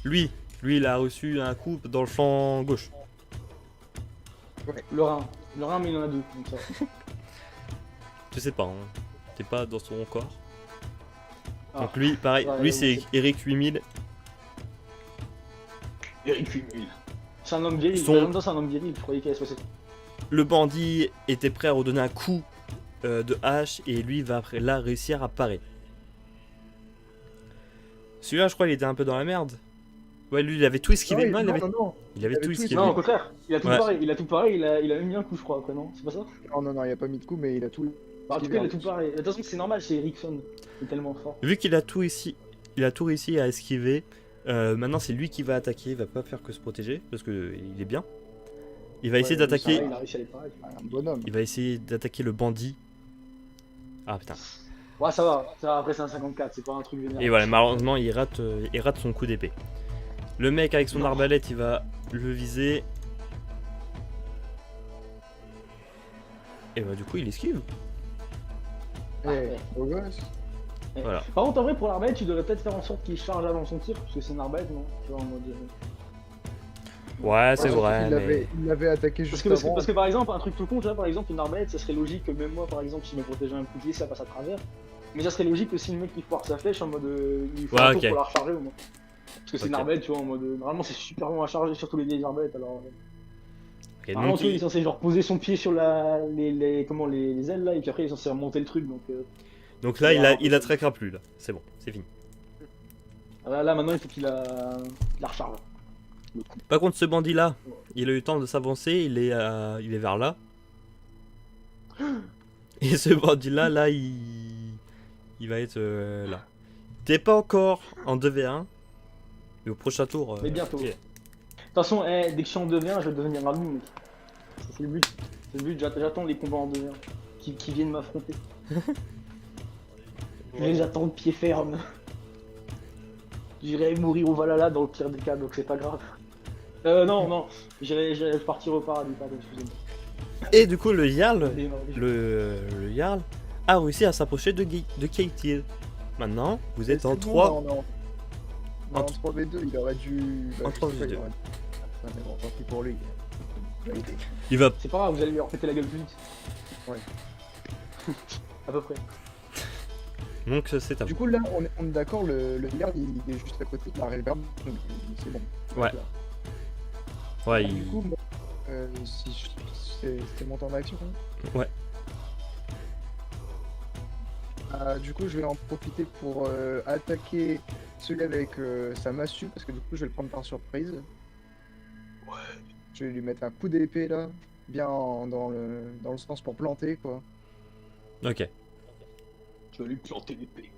Lui, il a reçu un coup dans le flanc gauche. Ouais, le rein, mais il en a deux, donc ça. Je sais pas, hein. T'es pas dans son corps. Ah. Donc lui, pareil, Ouais, lui c'est Eric 8000. Eric 8000. C'est un homme viril, Son- en même temps c'est un homme viril, je croyais qu'il allait se passer. Le bandit était prêt à redonner un coup de hache et lui va après là réussir à parer. Celui-là, je crois, il était un peu dans la merde. Ouais, lui, il avait tout esquivé. Non, il avait non. tout avait esquivé. Non, au contraire, il a tout Ouais. pareil, il a même mis un coup, je crois, quoi, non? C'est pas ça? Non, il a pas mis de coup, mais il a tout. Bah, en tout cas, il a tout pareil. De toute façon, c'est normal, c'est Ericsson, il est tellement fort. Vu qu'il a tout ici, il a tout réussi à esquiver. Maintenant, c'est lui qui va attaquer. Il va pas faire que se protéger parce que il est bien. Il va essayer Ouais, d'attaquer. Il a réussi à les parer. Un bonhomme. Il va essayer d'attaquer le bandit. Ah putain. Ouais, ça va, après c'est un 54, c'est pas un truc vénère. Et voilà, malheureusement, il rate son coup d'épée. Le mec avec son Non. arbalète, il va le viser. Et bah du coup, il esquive. Eh, beau gosse. Voilà. Par contre, en vrai, pour l'arbalète, tu devrais peut-être faire en sorte qu'il charge avant son tir, parce que c'est une arbalète, non? Tu vois, en mode. Ouais, c'est Ouais, vrai, mais... Il l'avait attaqué Parce juste que, avant. parce que par exemple, un truc tout con, tu vois, par exemple, une arbalète, ça serait logique que même moi, par exemple, si je me protégeais un bouclier, ça passe à travers. Mais ça serait logique que si le mec il foire sa flèche en mode. Il faut Ouais, un tour ok. pour la recharger au moins. Parce que c'est une Ok. arbalète, tu vois, en mode. Normalement, c'est super long à charger, surtout les vieilles arbalètes, alors. Ok, Normalement, donc, tu vois, il est censé genre poser son pied sur les ailes là, et puis après il est censé remonter le truc, donc. donc là, il a traquera plus, là. C'est bon, c'est fini. Là maintenant, il faut qu'il la recharge. Par contre, ce bandit-là, il a eu le temps de s'avancer, il est vers là. Et ce bandit-là, là, il va être là. T'es pas encore en 2v1, mais au prochain tour... Mais bientôt. ok. De toute façon, dès que je suis en 2v1, je vais devenir un loup, mec. C'est le but. C'est le but, j'attends les combats en 2v1 qui viennent m'affronter. Je les attends de pied ferme. J'irai mourir au Valhalla dans le pire des cas, donc c'est pas grave. Non, j'irai partir au paradis, pardon, excusez-moi. Et du coup, le Jarl, Désolé. le Jarl a réussi à s'approcher de Ketil. Maintenant, vous êtes C'est en bon, 3. non. En En 3v2, il aurait dû. En je sais 3v2. pas, il aurait- Ah, mais bon, tant pis pour lui. Il a été. Il va... C'est pas grave, vous allez lui repéter la gueule plus vite. Ouais. À peu près. Donc c'est à Du vous. coup, là, on est d'accord, le garde, il est juste à côté de la réverbe, donc c'est bon. Ouais. Ouais, Du il... coup, moi, c'était mon temps d'action. Hein. Ouais. Du coup, je vais en profiter pour attaquer celui avec sa massue, parce que du coup, je vais le prendre par surprise. Ouais. Je vais lui mettre un coup d'épée là, bien dans le sens pour planter quoi. Ok. Tu vas lui planter l'épée.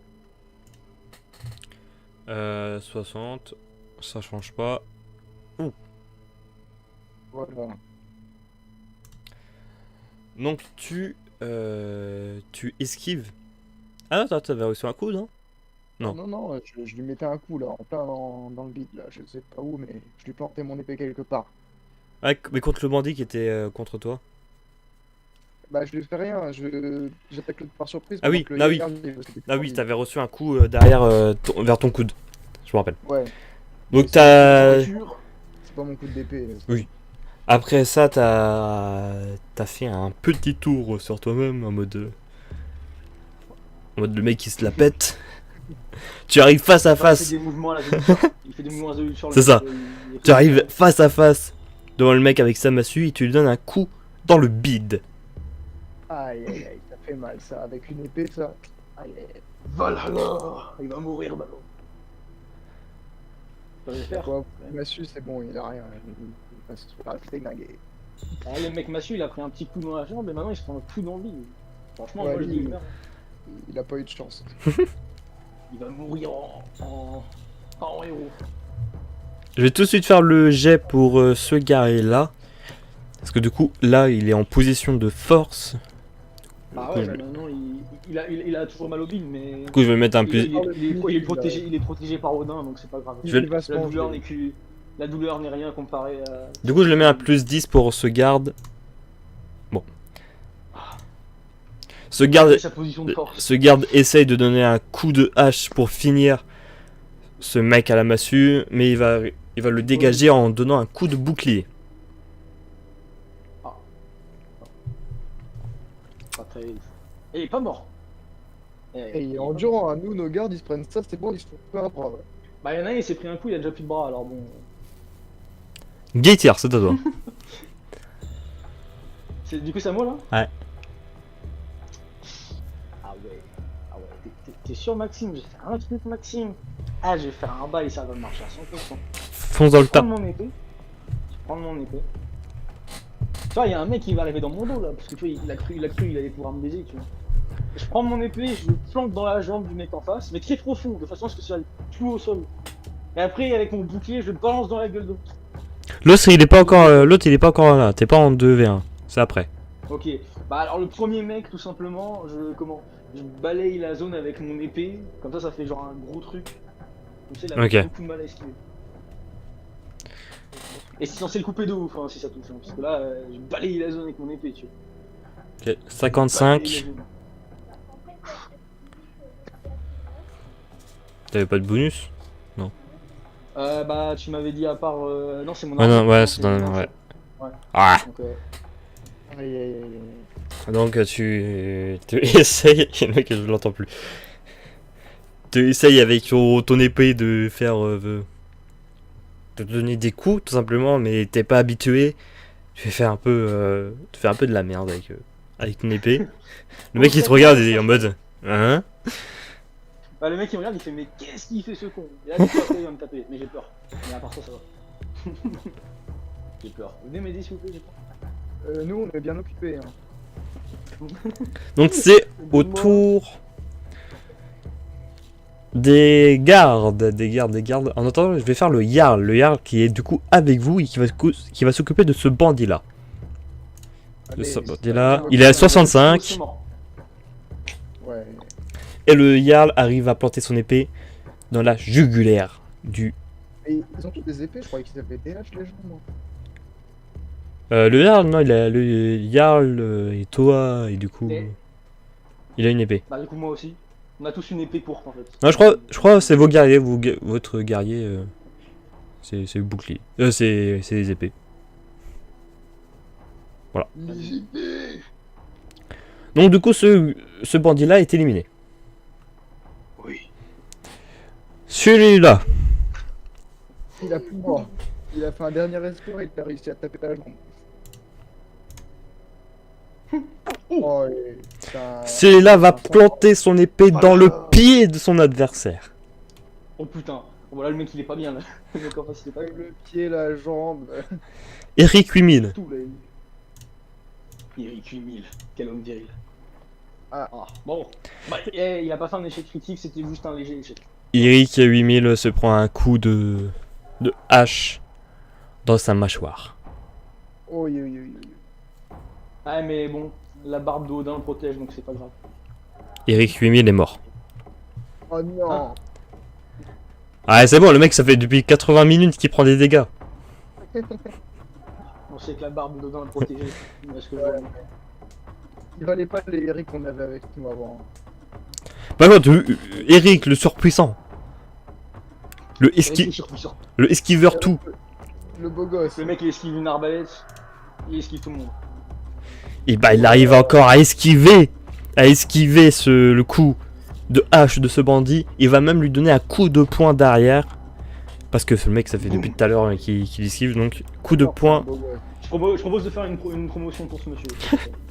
60. Ça change pas. Voilà. Donc tu esquives. Ah non, t'avais reçu un coup, non? Non. Non, je lui mettais un coup là, en plein dans le vide là, je sais pas où, mais je lui plantais mon épée quelque part. Ah, mais contre le bandit qui était contre toi. Bah je lui fais rien, j'attaque l'autre par surprise. Ah oui, pendant que le ah oui. garde, il était Ah en oui, vide. t'avais reçu un coup derrière vers ton coude. Je me rappelle. Ouais. Donc C'est t'as... C'est pas mon coup d'épée. là. Oui. Après ça, t'as fait un petit tour sur toi-même en mode le mec qui se la pète. Tu arrives face à Il fait face. des mouvements là, il fait des mouvements sur le C'est ça. mec, Tu arrives face à face devant le mec avec sa massue et tu lui donnes un coup dans le bide. Aïe, ça fait mal ça, avec une épée ça. Aïe. Valhalla, il va mourir maintenant. Ça va le faire. Quoi, Massu c'est bon, il a rien. Il va se faire déglinguer. Ah, le mec Massu, il a pris un petit coup dans la jambe et maintenant il se prend un coup dans le bide. Franchement, Ouais, moi je lui, dis merde. Il a pas eu de chance. Il va mourir en héros. Je vais tout de suite faire le jet pour ce gars là. Parce que du coup, là, il est en position de force. Ah Du ouais, coup, bah maintenant il a toujours mal au bide, mais. Du coup, je vais mettre un Il, plus... il est protégé par Odin, donc c'est pas grave. Je vais- Il va se manger. La douleur n'est rien comparé à. Du coup, je le mets à plus 10 pour ce garde. Bon. Sa position de force. Ce garde essaye de donner un coup de hache pour finir ce mec à la massue, mais il va le dégager en donnant un coup de bouclier. Pas très... Et il est pas mort. Et il est en pas durant, mort. hein, nous, nos gardes, ils se prennent ça, c'est bon, ils se font pas un bras. Ouais. Bah, il y en a un, il s'est pris un coup, il a déjà plus de bras, alors bon. Gaëtier, c'est à toi. Du coup, c'est à moi là? Ouais. Ah ouais. Ah ouais. T'es sûr, Maxime? Je vais faire un truc, Maxime. Ah, je vais faire un bail, ça va marcher à 100%. Fonce dans le Je prends tas. mon épée. Je prends mon épée. Tu vois, il y a un mec qui va arriver dans mon dos là, parce que tu vois, il allait pouvoir me baiser, tu vois. Je prends mon épée, je le planque dans la jambe du mec en face, mais très profond, de façon à ce que ça aille tout au sol. Et après, avec mon bouclier, je le balance dans la gueule d'eau. L'autre, il est pas encore là. T'es pas en 2v1. C'est après. Ok, bah alors le premier mec, tout simplement, je balaye la zone avec mon épée, comme ça fait genre un gros truc. Tu sais, il a Ok. beaucoup de mal à esquiver. Et c'est censé le couper de ouf, hein, si ça touche, hein, parce que là, je balaye la zone avec mon épée, tu vois. Ok. 55. T'avais pas de bonus? Bah tu m'avais dit à part... Non, c'est mon Ouais, non, archer, ouais, non, c'est mon dans. archer. Ouais. Ouais. Ah! Donc, Aïe, aïe, aïe, aïe. Donc tu essayes. Le mec, je l'entends plus. Tu essayes avec ton épée de faire. De donner des coups, tout simplement, mais t'es pas habitué. Tu fais un peu. Tu fais un peu de la merde avec ton épée. Le mec, il te regarde et il est en mode. Hein? Bah le mec il me regarde, il fait mais qu'est-ce qu'il fait ce con? Et là du coup après il va me taper, mais j'ai peur. Mais à part ça, ça va. J'ai peur. Venez m'aider s'il vous plaît, j'ai peur. Nous, on est bien occupés. Hein. Donc c'est au tour des gardes. En attendant, je vais faire le Jarl. Le Jarl qui est du coup avec vous et qui va s'occuper de ce bandit-là. De ce Allez, bandit-là. c'est Il est à C'est 65. mort. Ouais. Et le Jarl arrive à planter son épée dans la jugulaire du... Et ils ont tous des épées, je croyais qu'ils avaient des haches, les gens, moi. le Jarl, non, le Jarl et toi, et du coup... Et- Il a une épée. Bah du coup moi aussi. On a tous une épée courte en fait. Non, je crois que c'est vos guerriers, votre guerrier, c'est le bouclier. C'est les épées. Les épées. Donc du coup, ce bandit-là est éliminé. Oui. Celui-là, Il a plus de bras. Il a fait un dernier espoir et il a réussi à taper la jambe. Oh, et ça... celui-là va planter son épée dans le pied de son adversaire. Oh putain. Bon voilà le mec il est pas bien là. Le mec en face il est pas bien. Le pied, la jambe. Eric 8000. Tout là. Eric 8000. Quel homme viril. Ah. Bon. Bah, il a pas fait un échec critique, c'était juste un léger échec. Eric 8000 se prend un coup de hache dans sa mâchoire. Oh, oui, oui, oui. Ah mais bon, la barbe de Odin le protège donc c'est pas grave. Eric 8000 est mort. Oh non. Ah, c'est bon, le mec, ça fait depuis 80 minutes qu'il prend des dégâts. On sait que la barbe d'Odin le protégeait. Est-ce que je vois Ouais. Il valait pas les Eric qu'on avait avec nous avant. Par contre, Eric, le surpuissant. Le Eric est surpuissant. esquiveur tout. Le beau gosse. Le mec il esquive une arbalète, il esquive tout le monde. Et bah, il arrive encore à esquiver le coup de hache de ce bandit. Il va même lui donner un coup de poing derrière. Parce que ce mec, ça fait depuis tout à l'heure qu'il esquive, donc coup de poing. Beau gosse. Je propose de faire une promotion pour ce monsieur.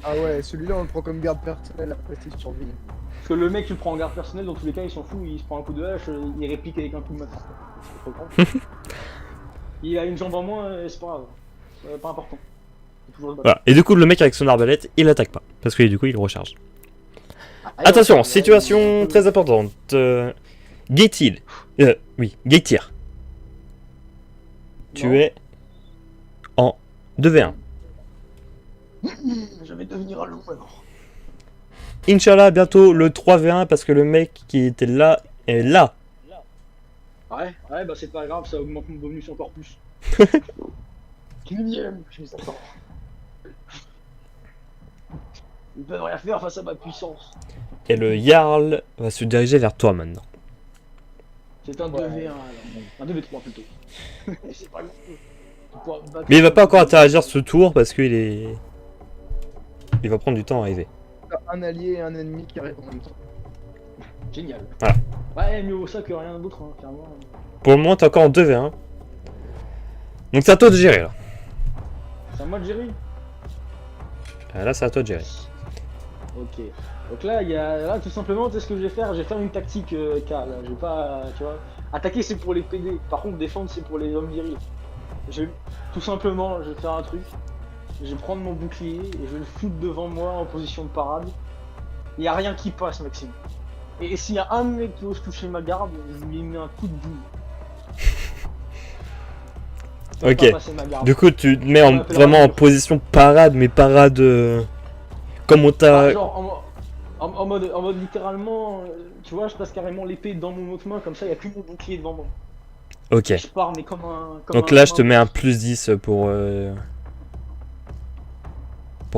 Ah ouais, celui-là on le prend comme garde personnelle après il survie. Parce que le mec tu le prends en garde personnelle, dans tous les cas il s'en fout, il se prend un coup de hache, il réplique avec un coup de matraque. C'est trop grave. Il a une jambe en moins, c'est pas grave. Pas important. C'est toujours le battre. Voilà. Et du coup, le mec avec son arbalète, il attaque pas. Parce que du coup, il recharge. Attention, situation très importante. Gaëtil. Oui, Gaëtir. Tu Non. es en 2v1. Je vais devenir un loup maintenant. Inch'Allah, bientôt le 3v1 parce que le mec qui était là est là. Ouais, bah c'est pas grave, ça augmente mon bonus encore plus. 15ème, je les attends. Ils peuvent rien faire face à ma puissance. Et le Jarl va se diriger vers toi maintenant. C'est un Ouais. 2v1 alors. Un 2v3 plutôt. C'est pas grave. Tu pourras battre- Mais il va pas encore interagir ce tour parce qu'il est. Il va prendre du temps à arriver. T'as un allié et un ennemi qui arrivent en même temps. Génial. Voilà. Ouais, mieux vaut ça que rien d'autre, hein, clairement. Pour le moment, t'es encore en 2v1. Donc c'est à toi de gérer là. C'est à moi de gérer. Là, c'est à toi de gérer. Ok. Donc là, il y a là tout simplement, tu sais ce que je vais faire. Je vais faire une tactique K. Là, je vais pas, tu vois. Attaquer c'est pour les PD. Par contre, défendre c'est pour les hommes virils. Je vais tout simplement, je vais faire un truc. Je vais prendre mon bouclier et je vais le foutre devant moi en position de parade. Il y a rien qui passe, Maxime. Et s'il y a un mec qui ose toucher ma garde, je lui mets un coup de boule. Ça va Ok. pas passer ma garde. Du coup, tu te mets On appellera vraiment en le- position parade, mais parade. Comme on Ah, t'a. genre en mode littéralement, tu vois, je passe carrément l'épée dans mon autre main, comme ça il y a plus mon bouclier devant moi. Ok. Je pars mais comme un. Donc là, je te mets un plus 10 pour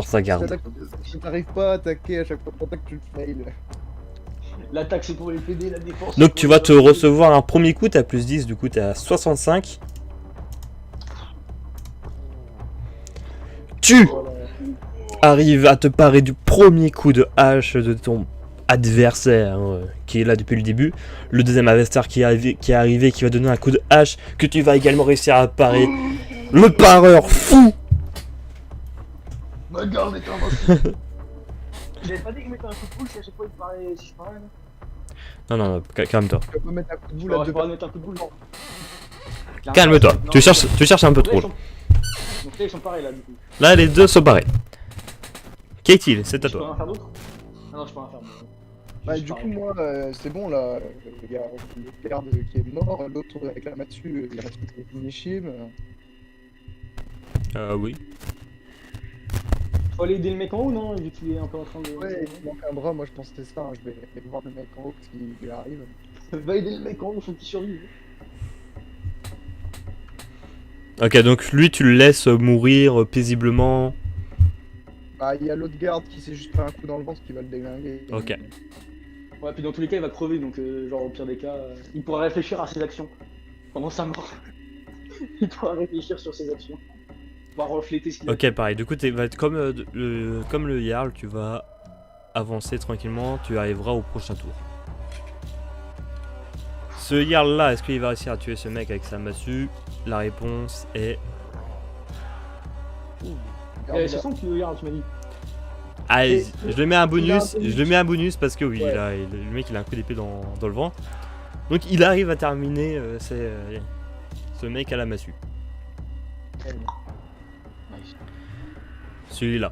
sa garde. Si t'arrives pas à attaquer à chaque fois que t'attaques, tu le fails. L'attaque c'est pour les PD, la défense. Donc c'est tu pour vas les te hommes. recevoir un premier coup, t'as plus 10, du coup t'es à 65. Tu Voilà. arrives à te parer du premier coup de hache de ton adversaire qui est là depuis le début. Le deuxième adversaire qui est arrivé, qui va donner un coup de hache que tu vas également réussir à parer. Le pareur fou. Ma garde est invincible. J'avais pas dit que je mettais un coup de boule si à chaque fois il parlait si je parlais. Non, non, non, calme-toi. Tu vas pas mettre un coup de Je boule à pourrais deux pas mettre un coup de boule. Non. Calme-toi. Non, Tu cherches un peu trop. Donc là ils sont pareils là du coup. Là, les deux sont pareils. Katie, c'est à Je peux toi. en faire d'autres? Ah non, je peux en faire d'autres. Bah, Juste du coup, pareil. moi, c'est bon là. Il y a le garde qui est mort, l'autre avec la massue, il reste plus de Nishim. Oui. Faut aller aider le mec en haut, non? Vu qu'il est un peu en train de. Ouais, il manque un bras, moi je pense que c'était ça. Hein. Je vais aller voir le mec en haut parce qu'il arrive. Va aider le mec en haut, faut qu'il survive. Ok, donc lui, tu le laisses mourir paisiblement. Bah, il y a l'autre garde qui s'est juste pris un coup dans le ventre qui va le déglinguer. Ok. Ouais, puis dans tous les cas, il va crever, donc genre au pire des cas, il pourra réfléchir à ses actions pendant sa mort. Il pourra réfléchir sur ses actions. Il pourra refléter ce qu'il a. Ok, pareil. Du coup, tu vas être comme le Jarl, tu vas avancer tranquillement, tu arriveras au prochain tour. Ce Jarl là, est-ce qu'il va réussir à tuer ce mec avec sa massue? La réponse est. Garde, C'est son que tu regardes, tu m'as dit. Allez, je lui mets un il a un bonus. bonus. Je lui mets un bonus parce que oui, Ouais. le mec il a un coup d'épée dans le ventre. Donc il arrive à terminer ce mec à la massue. Celui-là.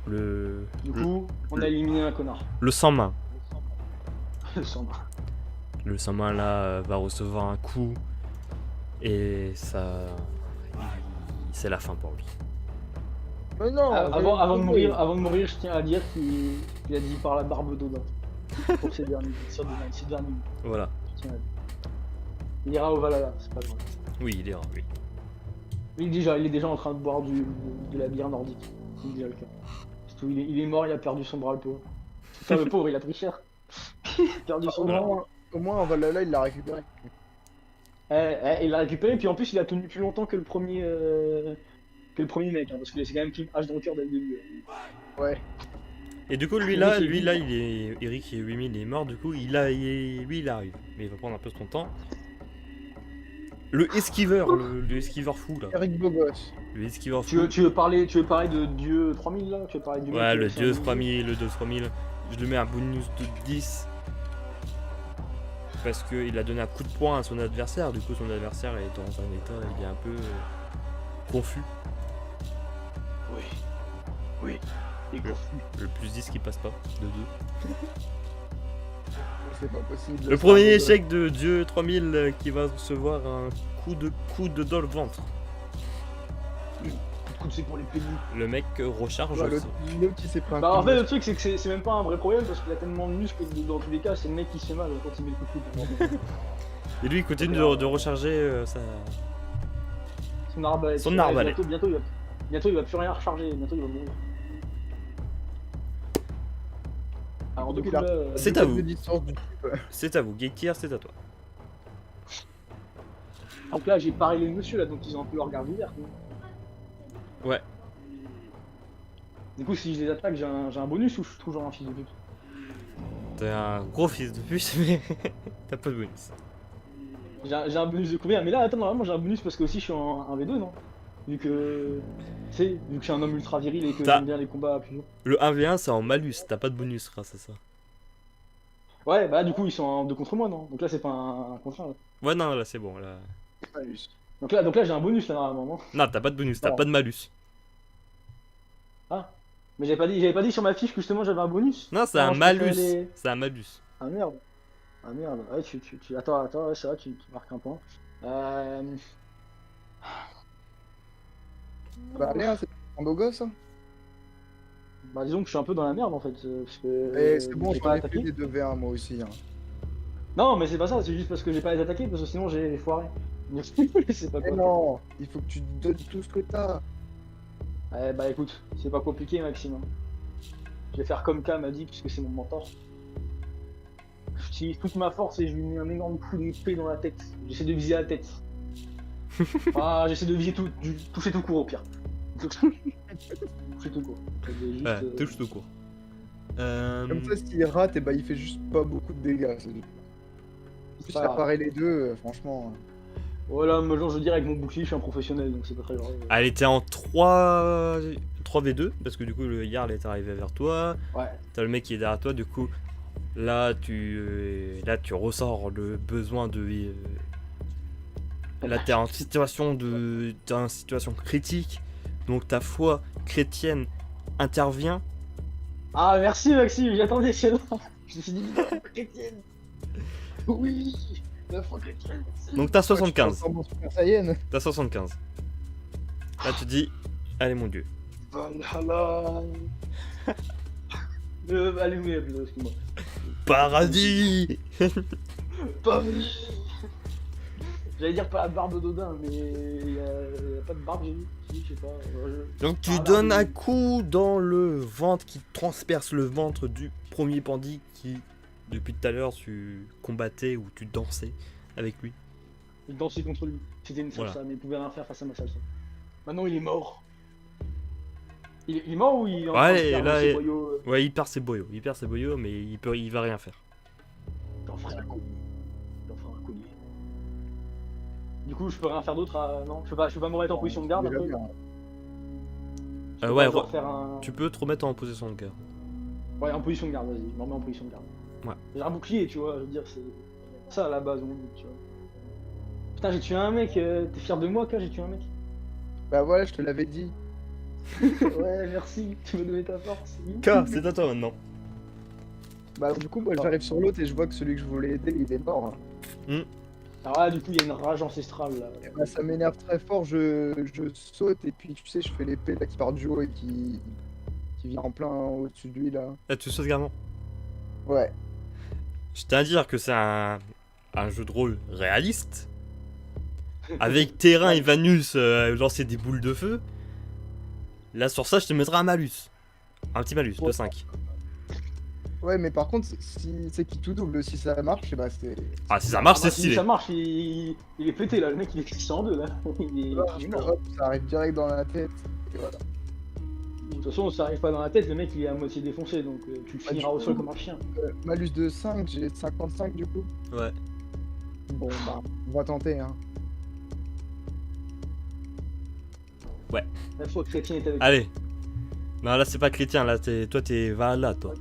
Du coup, on a éliminé un connard. Le sans main. Sans bras. Le sans main là va recevoir un coup et ça. C'est la fin pour lui. Mais non, Avant de mourir, je tiens à dire qu'il a dit par la barbe d'Odin. Pour ses derniers mots. Voilà. Je tiens à dire. Il ira au Valhalla, c'est pas grave. Oui, il est rare, oui. Il est déjà en train de boire de la bière nordique. C'est déjà le cas. Surtout, il est mort, il a perdu son bras, le pauvre. Putain, le pauvre, il a pris cher. Il a perdu son bras. Au moins, en Valhalla, il l'a récupéré. Il l'a récupéré, puis en plus, il a tenu plus longtemps que le premier mec, hein, parce que c'est quand même King H dans le cœur dès le début. Ouais. Et du coup, lui là, il est. Eric 8000 il est mort, du coup, lui il arrive. Mais il va prendre un peu son temps. Le esquiveur, le esquiveur fou là. Eric Bogos. Le esquiveur Tu fou. veux parler de Dieu 3000 là? Tu veux parler du Ouais, mec, le c'est dieu un- 3000, le 2 3000. Je lui mets un bonus de 10. Parce qu'il a donné un coup de poing à son adversaire. Du coup, son adversaire est dans un état, il est un peu confus. Oui. Il est confus. Le plus 10 qui passe pas, de 2. C'est pas possible. Le premier échec de Dieu 3000 qui va recevoir un coup de coude dans le ventre. Coup de coude, c'est pour les pays. Le mec recharge. Ouais, l'autre qui s'est pris un Bah coup en fait de- le truc c'est que c'est même pas un vrai problème parce qu'il a tellement de muscles que dans tous les cas c'est le mec qui se fait mal quand il met le coup de coude. Et lui il continue de recharger sa. Son arbalète. Son arbalète. Bientôt il va plus rien recharger, bientôt il va mourir. Alors du coup Il a- là, C'est deux à mètres vous. de distance du type. C'est à vous, Gekier, c'est à toi. Donc là, j'ai paré les monsieur là, donc ils ont un peu leur garde ouverte. Hein. Ouais. Du coup, si je les attaque, j'ai un bonus ou je suis toujours un fils de pute? T'es un gros fils de pute, mais t'as pas de bonus. J'ai un bonus de combien? Mais là, attends, normalement, j'ai un bonus parce que aussi je suis en V2, non? Vu que. Tu sais, vu que je suis un homme ultra viril et que T'as- j'aime bien les combats plus lourds. Le 1v1, c'est en malus, t'as pas de bonus grâce à ça. Ouais, bah là, du coup, ils sont en 2 contre moi, non? Donc là, c'est pas un contre 1. Là. Ouais, non, là c'est bon. Là. Malus. Donc là j'ai un bonus là, normalement. Non. Non, t'as pas de bonus, t'as Non. pas de malus. Ah, mais j'avais pas dit sur ma fiche que justement j'avais un bonus. Non, c'est Non, un je préférais malus. les- C'est un malus. Ah merde. Ah merde. Ouais, Attends, ouais, c'est vrai, tu marques un point. Euh... Bah allez, hein, c'est un beau gosse. Hein. Bah disons que je suis un peu dans la merde en fait, parce que Et c'est bon, j'ai j'en pas ai fait attaqué. des 2v1 moi aussi. Hein. Non, mais c'est pas ça, c'est juste parce que j'ai pas les attaqué, parce que sinon j'ai foiré. C'est pas Mais quoi. non, il faut que tu donnes tout ce que t'as. Ouais, bah écoute, c'est pas compliqué Maxime. Hein. Je vais faire comme K m'a dit, puisque c'est mon mentor. J'utilise toute ma force et je lui mets un énorme coup d'épée dans la tête. J'essaie de viser la tête. Ah, j'essaie de viser tout, toucher tout court au pire. Toucher tout court. Je vais juste, Ouais, touche tout court. Comme ça, s'il rate, et bah il fait juste pas beaucoup de dégâts. C'est tout. Plus pas grave. réparer les deux, franchement. Voilà, moi genre, je veux dire avec mon bouclier, je suis un professionnel, donc c'est pas très grave. Elle était en 3v2, parce que du coup le Jarl est arrivé vers toi. Ouais. T'as le mec qui est derrière toi, du coup là tu ressors le besoin de. Là t'es en situation t'es en situation critique, donc ta foi chrétienne intervient. Ah, merci Maxime, j'attendais celle-là. Je me suis dit, la foi chrétienne. Oui, la foi chrétienne. Donc t'as 75. Mon Super Saiyan. T'as 75. Là tu dis, allez mon dieu. Valhalla. Alléluia, plutôt, excuse-moi. Paradis. Paris. J'allais dire pas la barbe d'Odin, mais y a pas de barbe, j'ai vu. Si, je sais pas. Donc tu Ah, donnes là, un coup dans le ventre qui transperce le ventre du premier bandit qui, depuis tout à l'heure, tu combattais ou tu dansais avec lui. Il dansait contre lui. C'était une salsa, Voilà. mais il pouvait rien faire face à ma salsa. Maintenant, il est mort. Il est mort ou il est en Ouais, train de perdre là, ses boyaux Ouais, il perd ses boyaux, mais il va rien faire. J'en ferai un collier. J'en ferai un collier. Du coup, je peux rien faire d'autre à... Non, je peux pas me remettre en position de garde Déjà après. bien. Je peux Ouais, pas, genre, faire un... Tu peux te remettre en position de garde. Ouais, en position de garde, vas-y, je me remets en position de garde. Ouais. J'ai un bouclier, tu vois, je veux dire, c'est ça à la base, tu vois. Putain, j'ai tué un mec, t'es fier de moi, quoi, j'ai tué un mec. Bah voilà, je te l'avais dit. Ouais, merci, tu me donnais ta force. K, c'est à toi maintenant. Bah du coup, moi j'arrive sur l'autre et je vois que celui que je voulais aider, il est mort. Hein. Alors là, du coup, il y a une rage ancestrale, là. Et bah, ça m'énerve très fort, je saute et puis tu sais, je fais l'épée là qui part du haut et qui vient en plein au-dessus de lui là. Là, tu sautes également. Ouais. Je tiens à dire que c'est un jeu de rôle réaliste. Avec Terrain et Vanus lancer des boules de feu. Là, sur ça, je te mettrai un malus. Un petit malus de Ouais. 5. Ouais, mais par contre, si c'est qui tout double, si ça marche, et bah c'est. Ah, si ça marche, Ah bah, c'est si stylé. ça marche, il est pété, là, le mec, il est cassé en deux, là. Il est mort. Hop, ça arrive direct dans la tête. Et voilà. De toute façon, ça arrive pas dans la tête, le mec, il est à moitié défoncé, donc tu le Bah, finiras du au sol coup- comme un chien. Malus de 5, j'ai 55 du coup. Ouais. Bon, bah, on va tenter, hein. La foi chrétienne est avec Allez. Non, là, c'est pas chrétien. Là, toi, t'es Valhalla, toi.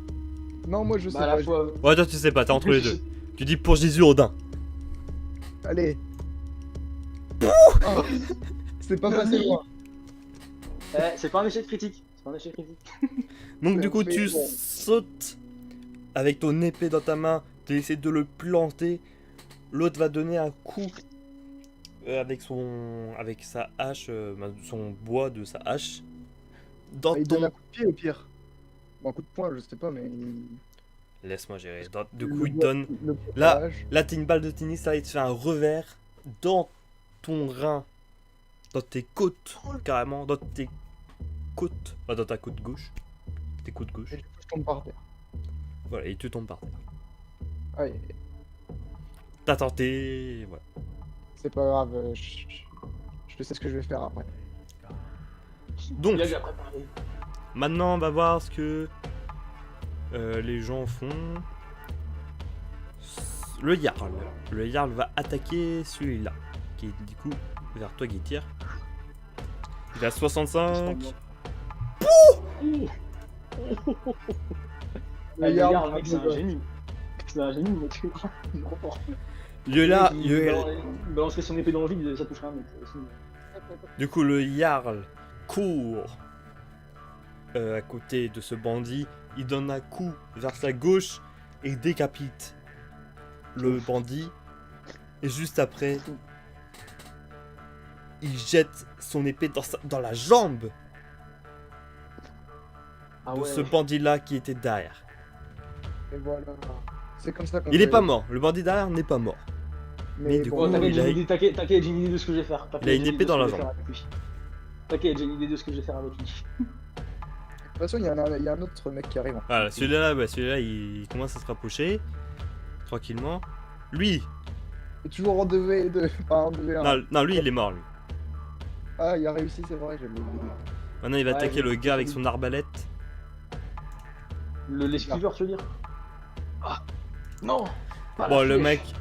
Non, moi je sais Bah, à pas. la fois. Ouais, toi, tu sais pas. T'es entre les deux. Tu dis pour Jésus, Odin. Allez. Oh, c'est pas passé loin. C'est pas un échec critique. C'est pas un échec critique. Donc, Ouais, du coup, mais tu bon. sautes avec ton épée dans ta main. Tu essaies de le planter. L'autre va donner un coup avec sa hache, son bois de sa hache. Dans Il donne ton. un coup de pied au pire. Bon, un coup de poing, je sais pas, mais. Laisse-moi gérer. Du Le coup, il bois- donne. le Là- poids. Là, t'as une balle de tennis, là, il te fait un revers dans ton rein, dans tes côtes, carrément, dans tes côtes, enfin, dans ta côte gauche. Tes côtes gauche. Et du coup, je tombe par terre. Voilà, et tu tombes par terre. Aïe. T'as tenté, voilà. C'est pas grave, je sais ce que je vais faire après. Donc, Il a déjà préparé. maintenant, on va voir ce que les gens font. Le Jarl. Le Jarl va attaquer celui-là, qui est du coup vers toi, Guitire. Il a 65. Le Jarl, mec, c'est un génie. C'est un génie, mec. Il est trop fort. Il balancerait son épée dans le vide, ça toucherait un mec. Du coup, le Jarl court à côté de ce bandit. Il donne un coup vers sa gauche et décapite le bandit. Et juste après, il jette son épée dans la jambe Ah de ouais. ce bandit-là qui était derrière. Et voilà. C'est comme ça qu'on Il est fait. pas mort. Le bandit derrière n'est pas mort. mais du bon, coup, Oh, t'inquiète, il a- j'ai une idée de ce que je vais faire. Il a une épée dans la jambe. T'inquiète, j'ai une idée de ce que je vais faire avec lui. De toute façon, il y a un autre mec qui arrive. en Voilà, fait. celui-là, il commence à se rapprocher tranquillement. Lui, C'est toujours en 2v2, pas en 2v1. non, lui, il est mort. Lui. Ah, il a réussi, c'est vrai, j'avais oublié. Maintenant, il va Ouais, attaquer j'ai- le gars avec son arbalète. L'esquiveur, tu veux dire? Ah non pas la Bon, le flèche.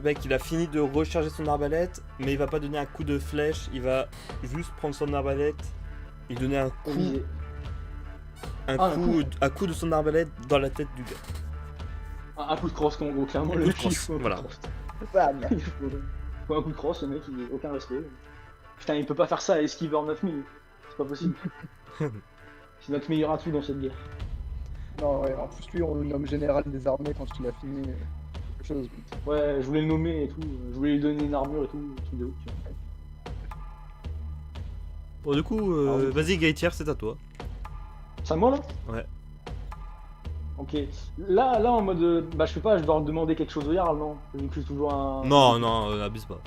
mec, il a fini de recharger son arbalète, mais il va pas donner un coup de flèche. Il va juste prendre son arbalète et donner un coup, Visé. un Ah, un coup, un coup de son arbalète dans la tête du gars. Un coup de crosse, en gros, clairement. Un Le coup de mec, crosse, il faut un coup de voilà. crosse. Bam. Il faut un coup de crosse, le mec, il n'a aucun respect. Putain, il peut pas faire ça à Esquiver 9000. C'est pas possible. C'est notre meilleur atout dans cette guerre. Non, ouais, en plus, lui, on le nomme général des armées quand il a fini quelque chose. Ouais, je voulais le nommer et tout. Je voulais lui donner une armure et tout. Truc de ouf, tu vois. Bon, du coup, Ah oui. vas-y, Gaëtière, c'est à toi. C'est à moi là? Ouais. Ok. Là, en mode. Bah, je sais pas, je dois demander quelque chose au Jarl, non? Vu que je suis toujours un. Non, abuse pas.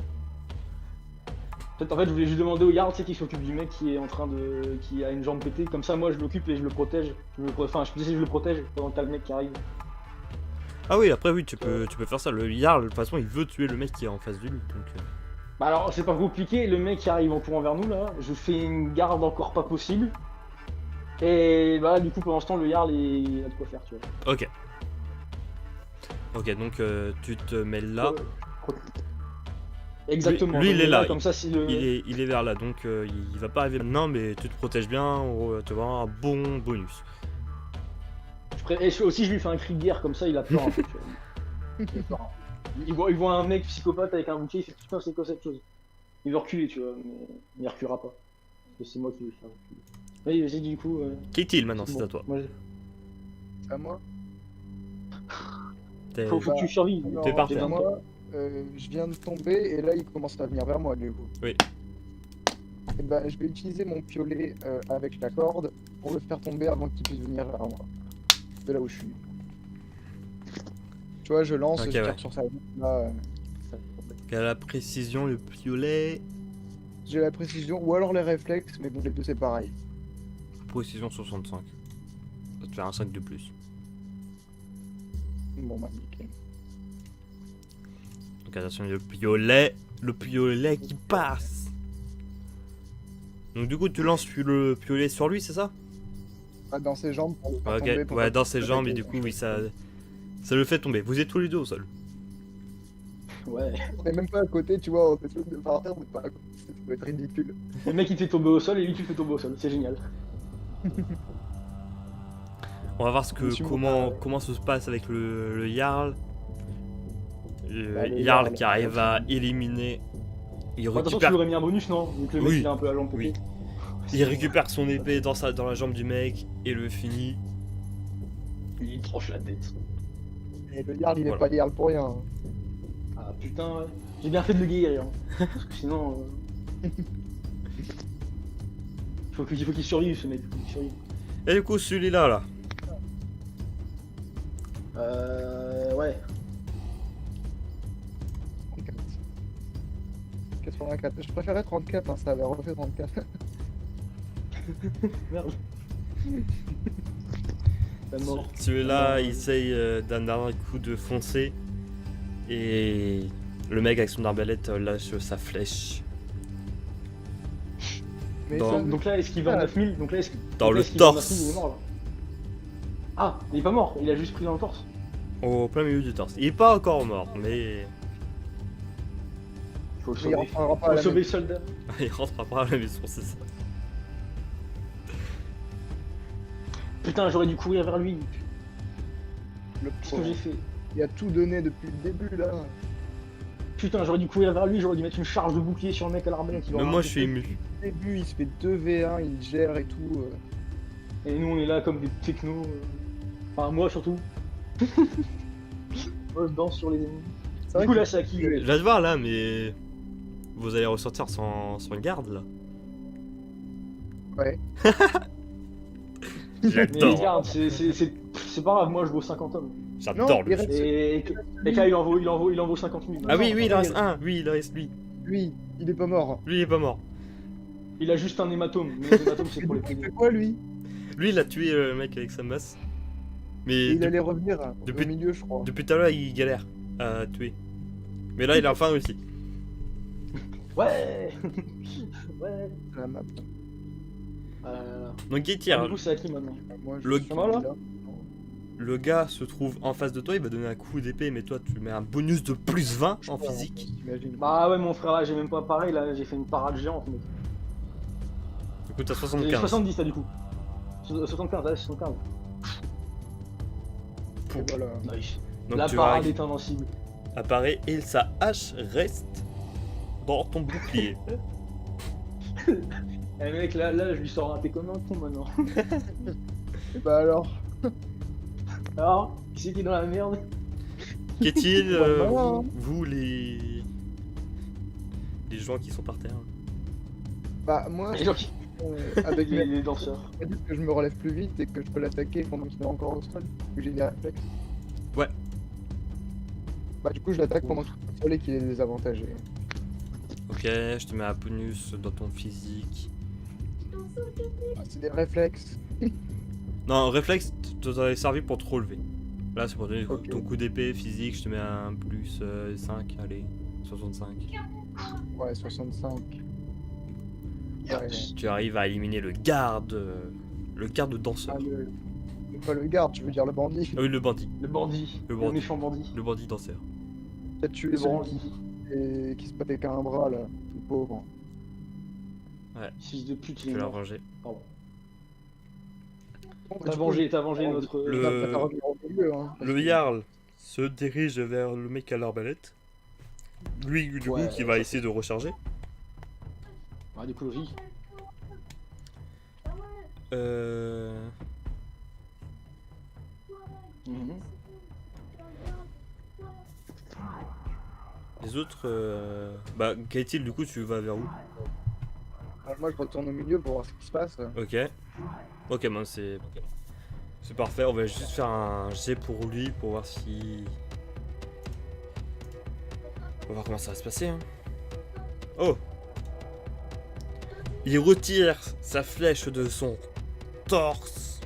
Peut-être en fait, je voulais juste demander au Jarl, tu sais, qui s'occupe du mec qui est en train de. Qui a une jambe pétée. Comme ça, moi, je l'occupe et je le protège. Enfin, je le protège pendant que t'as le mec qui arrive. Ah oui, après, oui, tu peux faire ça. Le Jarl, de toute façon, il veut tuer le mec qui est en face de lui. Donc, Bah alors, c'est pas compliqué, le mec qui arrive en courant vers nous là, je fais une garde encore pas possible. Et bah du coup pendant ce temps le Jarl il a de quoi faire, tu vois. Ok. Ok, donc tu te mets là. Exactement. Lui, il je me est mets là, Comme ça si le. Il est vers là, donc il va pas arriver maintenant, mais tu te protèges bien, tu vas avoir un bon bonus. Et aussi je lui fais un cri de guerre, comme ça il a peur un peu, tu vois. Il a peur. Il voit un mec psychopathe avec un bouclier, il fait putain c'est quoi cette chose. Il veut reculer, tu vois, mais il reculera pas. Parce que c'est moi qui vais le faire reculer. Oui, vas-y du coup. Qu'est-il maintenant, c'est bon. à toi. Moi, C'est à moi. T'es- faut que tu survives. T'es Alors, par J'ai terre. 20 moi, je viens de tomber et là, il commence à venir vers moi, du coup. Oui. Et ben, je vais utiliser mon piolet avec la corde pour le faire tomber avant qu'il puisse venir vers moi. De là où je suis. Tu vois, je lance, Ok, je tire ouais. sur sa vie. Là, Quelle a la précision, le piolet. j'ai la précision ou alors les réflexes, mais bon, les deux c'est pareil. Précision 65. Ça va te faire un 5 de plus. Bon, bah, nickel. Donc attention, le piolet qui passe. Donc du coup, tu lances le piolet sur lui, c'est ça? Ah, dans ses jambes pour le faire Ok, tomber. pour ouais, pas dans qu'il ses se jambes, et réveille. du coup, oui, ça le fait tomber. Vous êtes tous les deux au sol. Ouais. On est même pas à côté, tu vois, on est tous les deux par terre, on est pas à côté, ça doit être ridicule. Le mec il te fait tomber au sol et lui tu le fais tomber au sol, c'est génial. On va voir ce que, Monsieur comment se passe avec le Jarl. Le Bah, le Jarl Jarl, qui arrive à éliminer. Il Bah, de toute façon tu récupère, lui aurais mis un bonus non? Vu que le mec Oui. il a un peu la jambe pétée. il récupère son épée dans la jambe du mec et le finit. Il tranche la tête. Et le Jarl, il est Voilà. pas Jarl pour rien. hein. Ah putain ouais. J'ai bien fait de le guérir. Hein. Parce que sinon. Il faut qu'il survive ce mec. Faut qu'il survive. Et du coup, celui-là, là. Ouais. 34. 84. Je préférais 34, hein, ça avait refait 34. Merde. La mort. Celui-là, il essaye d'un dernier coup de foncer. Et Le mec avec son arbalète lâche sa flèche. Mais Dans- ça, Donc là, est-ce qu'il va 9000? Donc là, est-ce Dans donc là, le est-ce qu'il va torse. 9000, il est mort, là. Ah, il est pas mort, il a juste pris dans le torse. Au plein milieu du torse. Il est pas encore mort, mais Faut le il sauver. rentrera pas Faut à la sauver maison. le soldat. il rentrera pas à la maison, c'est ça. Putain, j'aurais dû courir vers lui. Le Qu'est-ce que pauvre. j'ai fait? Il a tout donné depuis le début là. Putain, j'aurais dû courir vers lui, j'aurais dû mettre une charge de bouclier sur le mec à l'arbalète. il Mais aurait moi rien je suis fait. ému. Au début, il se fait 2v1, il gère et tout. Et nous, on est là comme des technos. Enfin, moi surtout. Moi, je danse sur les ennemis. C'est Du vrai coup, que là, c'est à qui? Je vais te voir là, mais vous allez ressortir sans garde là. ouais. Mais J'adore. regarde, c'est pas grave, moi je vaux 50 hommes. J'adore Non, le il jeu. reste- Et là, il en vaut 50 000. Ah oui, oui, il en reste un. Oui, il en reste lui. Lui, il est pas mort. Lui, il est pas mort. Il a juste un hématome. Mais les hématomes, c'est pour les Il payer. fait quoi lui? Lui, il a tué le mec avec sa masse. Et Mais il allait revenir depuis- au milieu, je crois. depuis tout à l'heure, il galère à tuer. Mais là, il a enfin réussi. Ouais. Ouais. La map. Donc, il tire. Du coup, c'est à qui maintenant? Moi, Le- suis Voilà. là. Le gars se trouve en face de toi, il va donner un coup d'épée, mais toi, tu mets un bonus de plus 20 en Ouais, physique. T'imagines. Bah ouais, mon frère, là, j'ai même pas pareil, là, j'ai fait une parade géante, mec. Du coup, t'as J'ai 75. 70 là, du coup. 75, là, 75. Et voilà. Nice. Donc, La tu parade arrives, est invincible. apparaît et sa hache reste dans ton bouclier. Eh mec, là, je lui sors un t'es comme un con maintenant. Et bah alors. Alors, qui c'est qui est dans la merde? Qu'est-il, Voilà. vous, les gens qui sont par terre? Bah moi, Les gens qui- avec mes les danseurs. que je me relève plus vite et que je peux l'attaquer pendant qu'il est encore au sol. Que j'ai des réflexes. Ouais. Bah du coup, je l'attaque pendant qu'il est au sol et qu'il est désavantagé. Ok, je te mets un bonus dans ton physique. Ah, c'est des réflexes. Non, réflexe, t'aurais servi pour te relever. Là, c'est pour donner Ok. ton coup d'épée physique, je te mets un plus 5, allez, 65. Ouais, 65. Ouais. Tu arrives à éliminer le garde danseur. Ah, pas le garde, tu veux dire le bandit. Ah oui, le bandit, Le bandit. Le Le bandit. méchant bandit. le bandit danseur. T'as tué Le celui bandit. qui se battait qu'un bras là, tout pauvre. Fils de pute, Je il est vais la mort. ranger. Pardon. Bon, bah, T'as du coup, vengé notre. Le- on va pas revenir au milieu, hein, parce Le que- Jarl se dirige vers le mec à l'arbalète. Lui, du Ouais, coup, qui va essayer de recharger. Ouais, du coup, logique. Mhm. Les autres, bah, Katil, du coup, tu vas vers où? Moi je retourne au milieu pour voir ce qui se passe. Ok. Ok, bon, c'est parfait. On va juste faire un jet pour lui pour voir si. On va voir comment ça va se passer. Hein. Oh! Il retire sa flèche de son torse.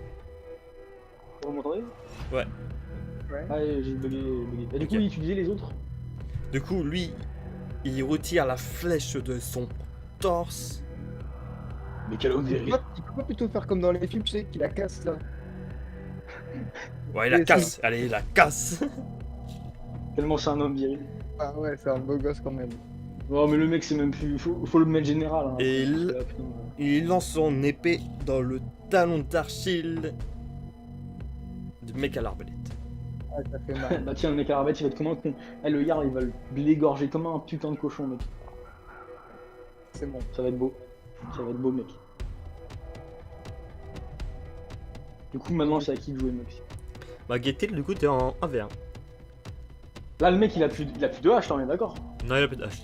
Vous m'entendez? Ouais. Ah, j'ai bugué. Et du Ok. coup, il utilisait les autres? Du coup, lui, il retire la flèche de son torse. Mais quel homme viril. Il peut pas plutôt faire comme dans les films, tu sais, qu'il la casse là. Ouais, il la Et casse. Allez, il la casse. Tellement c'est un homme viril. Ah ouais, c'est un beau gosse quand même. Oh, mais le mec, c'est même plus. Faut le mettre général. Hein. Et Parce que le- là, putain, Il lance son épée dans le talon d'Archil du mec à l'arbalète. Ah, ça fait mal. Bah tiens, le mec à l'arbalète, il va être comme un con. Eh, le Jarl, il va l'égorger comme un putain de cochon, mec. C'est bon. Ça va être beau. Ça va être beau, mec. Du coup, maintenant, c'est à qui de jouer, mec. Bah, Getil, du coup, t'es en 1v1. Là, le mec, il a plus de hache, on est d'accord. Non, il a plus de hache.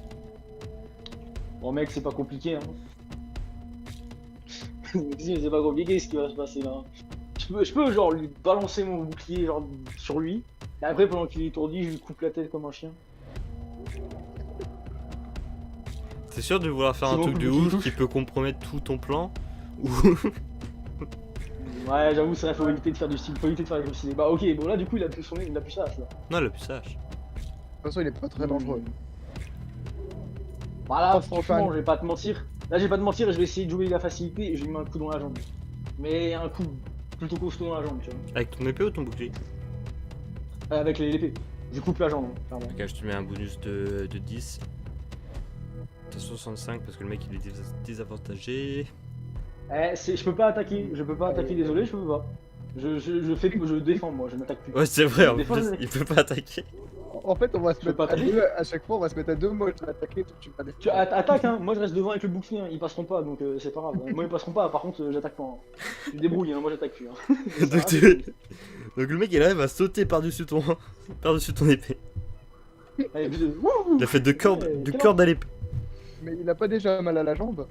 Bon, mec, c'est pas compliqué, hein. C'est pas compliqué ce qui va se passer là. Je peux genre lui balancer mon bouclier genre sur lui. Et après, pendant qu'il est étourdi, je lui coupe la tête comme un chien. T'es sûr de vouloir faire C'est un bon, truc de le bouclier ouf touche. qui peut compromettre tout ton plan? Ou. Ouais, j'avoue, c'est vrai, faut éviter de faire du style. Faut éviter de faire du style. Bah, ok, bon, là, du coup, il a plus sa hache là. Non, il a plus sa hache. De toute façon, il est pas très dangereux. Bah là, Oh, franchement, Stéphane. je vais pas te mentir. Là, je vais pas te mentir, je vais essayer de jouer la facilité et je lui mets un coup dans la jambe. Mais un coup plutôt costaud dans la jambe, tu vois. Avec ton épée ou ton bouclier? Avec l'épée. Je coupe la jambe, clairement. Ok, je te mets un bonus de 10. T'as 65 parce que le mec il est désavantagé. Je peux pas attaquer, désolé, je peux pas. Je défends moi, je n'attaque plus. Ouais, c'est vrai, en Des fois, plus, je- il peut pas attaquer. En fait, on va se Je peux mettre pas à attaquer. deux, à chaque fois, on va se mettre à deux. Moi, je vais attaquer, toi, tu vas Attaque hein, moi je reste devant avec le bouclier, hein. Ils passeront pas donc c'est pas grave. Moi ils passeront pas, par contre j'attaque pas. Hein. Tu te débrouilles, hein. Moi j'attaque plus. Hein. Ça Donc, va, tu- Donc le mec il arrive à sauter par-dessus ton, par-dessus ton épée. Allez, wouhou. Il a fait deux cordes, Ouais, deux quel cordes à l'épée. Mais il a pas déjà mal à la jambe?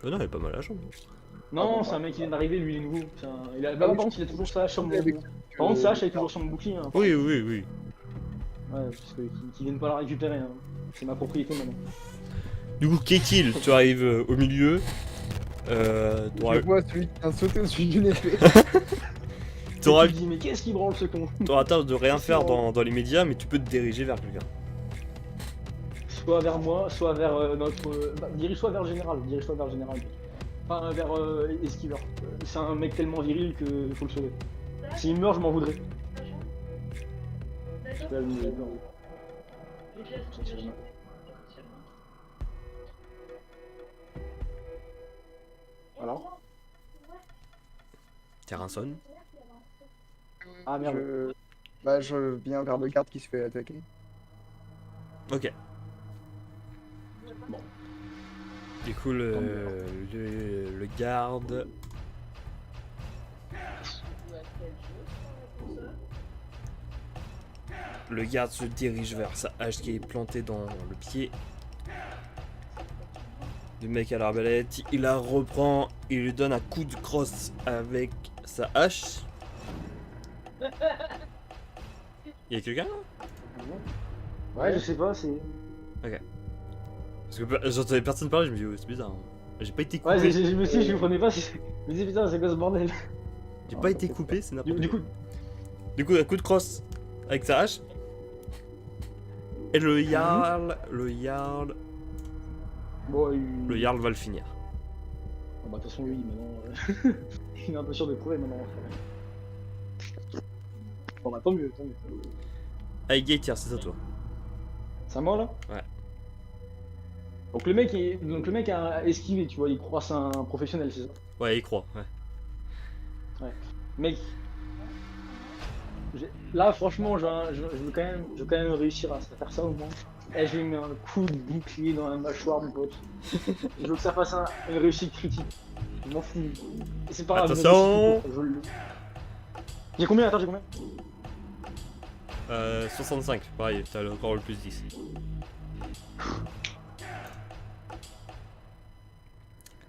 Oh non, il est pas mal à la jambe. Non, c'est un mec qui vient d'arriver, lui il est nouveau. Bah, par contre il a toujours sa hache sur mon. Avec- Par contre sa hache elle est toujours sur mon bouclier. Hein. Oui, oui, oui. Ouais, parce qu'ils viennent pas la récupérer. Hein. C'est ma propriété maintenant. Du coup, Kekil, tu arrives au milieu. T'auras Je vois celui qui vient de sauter au-dessus d'une épée. t'auras- Tu te dis mais qu'est-ce qui branle ce con? t'auras tendance de rien faire dans les médias, mais tu peux te diriger vers quelqu'un. Soit vers moi, soit vers notre. Dirige-toi vers le général, dirige-toi vers le général. Enfin, vers Esquiveur. C'est un mec tellement viril que faut le sauver. S'il meurt, je m'en voudrais. Je peux allumer les blancs. Voilà. Terrain sonne. Ah merde. Bah, je viens vers le garde qui se fait attaquer. Ok. Du coup, le garde. Le garde se dirige vers sa hache qui est plantée dans le pied du mec à l'arbalète. Il la reprend, il lui donne un coup de crosse avec sa hache. Il y a quelqu'un là? Ouais, je sais pas, c'est. Parce que j'entendais personne parler, je me dis oh, c'est bizarre. J'ai pas été coupé. Ouais, je me suis dit, je comprenais pas. Je me dis putain, c'est quoi ce bordel? J'ai pas été coupé, c'est n'importe Du quoi. coup, Du coup, un coup de crosse avec sa hache. Et le Jarl bon, le Jarl va le finir. Ah bah, de toute façon, lui, maintenant. Il est un peu sûr de trouver maintenant. Bon, bah, tant mieux, tant mieux. Allez, Gaëtier, c'est à toi. C'est à moi là? Ouais. Donc le mec a esquivé, tu vois, il croit que c'est un professionnel, c'est ça? Ouais, il croit, ouais. Mec, là franchement, je veux quand même réussir à faire ça au moins. Et je lui mets un coup de bouclier dans la mâchoire, mon pote. Je veux que ça fasse une réussite critique. Je m'en fous. Et c'est pas grave. Attention. J'ai combien? Attends, j'ai combien? 65, pareil, t'as encore le plus 10.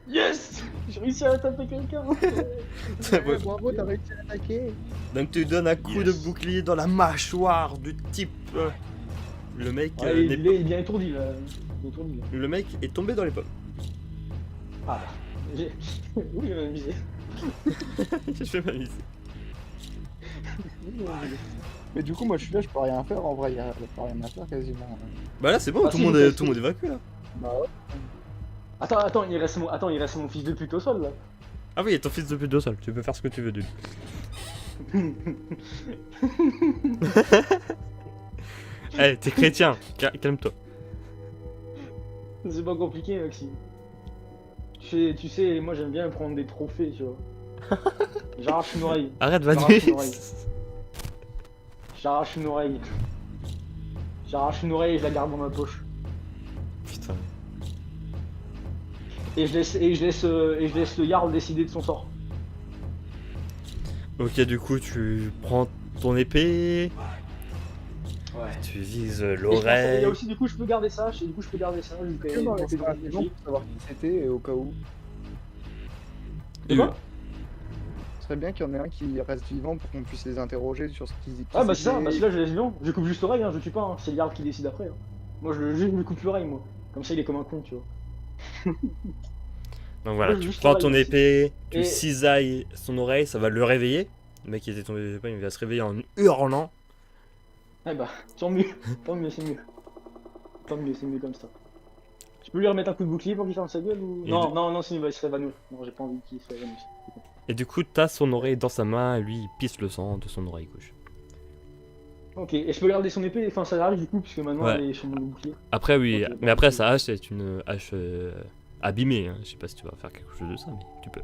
Yes! J'ai réussi à taper quelqu'un. Ouais, bravo, t'as réussi à attaquer. Donc tu lui donnes un coup Yes. de bouclier dans la mâchoire du type. Le mec, Ouais, n'est il est bien étourdi là. Il est étourdi là. le mec est tombé dans les pommes. Ah bah. Oui, il m'a amusé. Je vais m'amuser. Mais du coup, moi, je suis là, je peux rien faire. En vrai, y a pas rien à faire quasiment. Bah là c'est bon, Ah, tout, si, le monde mais est, c'est- tout le monde est évacué là. Bah ouais. Attends, il reste mon fils de pute au sol là. Ah oui, il y a ton fils de pute au sol, tu peux faire ce que tu veux de lui. Eh, t'es chrétien, calme-toi. C'est pas compliqué, Maxime. Tu sais, moi j'aime bien prendre des trophées, tu vois. J'arrache une oreille. Arrête, J'arrache Vanus. une oreille. J'arrache une oreille. J'arrache une oreille et je la garde dans ma poche. Putain. Et je laisse le Jarl décider de son sort. Ok, du coup, tu prends ton épée, Ouais. tu vises Et il y l'oreille. a aussi du coup je peux garder ça, je peux garder ça, vu que Est-ce que dans les l'épée scénarios, de pour savoir qui c'était et au cas où. De quoi? Ce serait bien qu'il y en ait un qui reste vivant pour qu'on puisse les interroger sur ce qu'ils. Ah bah c'est ça, bah celui-là je laisse vivant, je coupe juste l'oreille, hein, je tue pas, hein. C'est le Jarl qui décide après. Hein. Moi je lui coupe l'oreille moi, comme ça il est comme un con tu vois. Donc voilà, Ouais, tu juste prends ton l'oreille, épée, tu Et- cisailles son oreille, ça va le réveiller. Le mec qui était tombé des pommes, il va se réveiller en hurlant. Eh bah, tant mieux, c'est mieux. Tant mieux, c'est mieux comme ça. peux lui remettre un coup de bouclier pour qu'il ferme sa gueule ou... Et Non, non, non, sinon il serait évanoui. Non, j'ai pas envie qu'il soit évanoui. Et du coup, t'as son oreille dans sa main et lui, il pisse le sang de son oreille gauche. Ok, et je peux garder son épée, enfin ça arrive du coup, puisque maintenant Ouais. elle est sur mon bouclier. Après, oui, Ok, mais bon, après, ok. sa hache, c'est une hache abîmée. Hein. Je sais pas si tu vas faire quelque chose de ça, mais tu peux.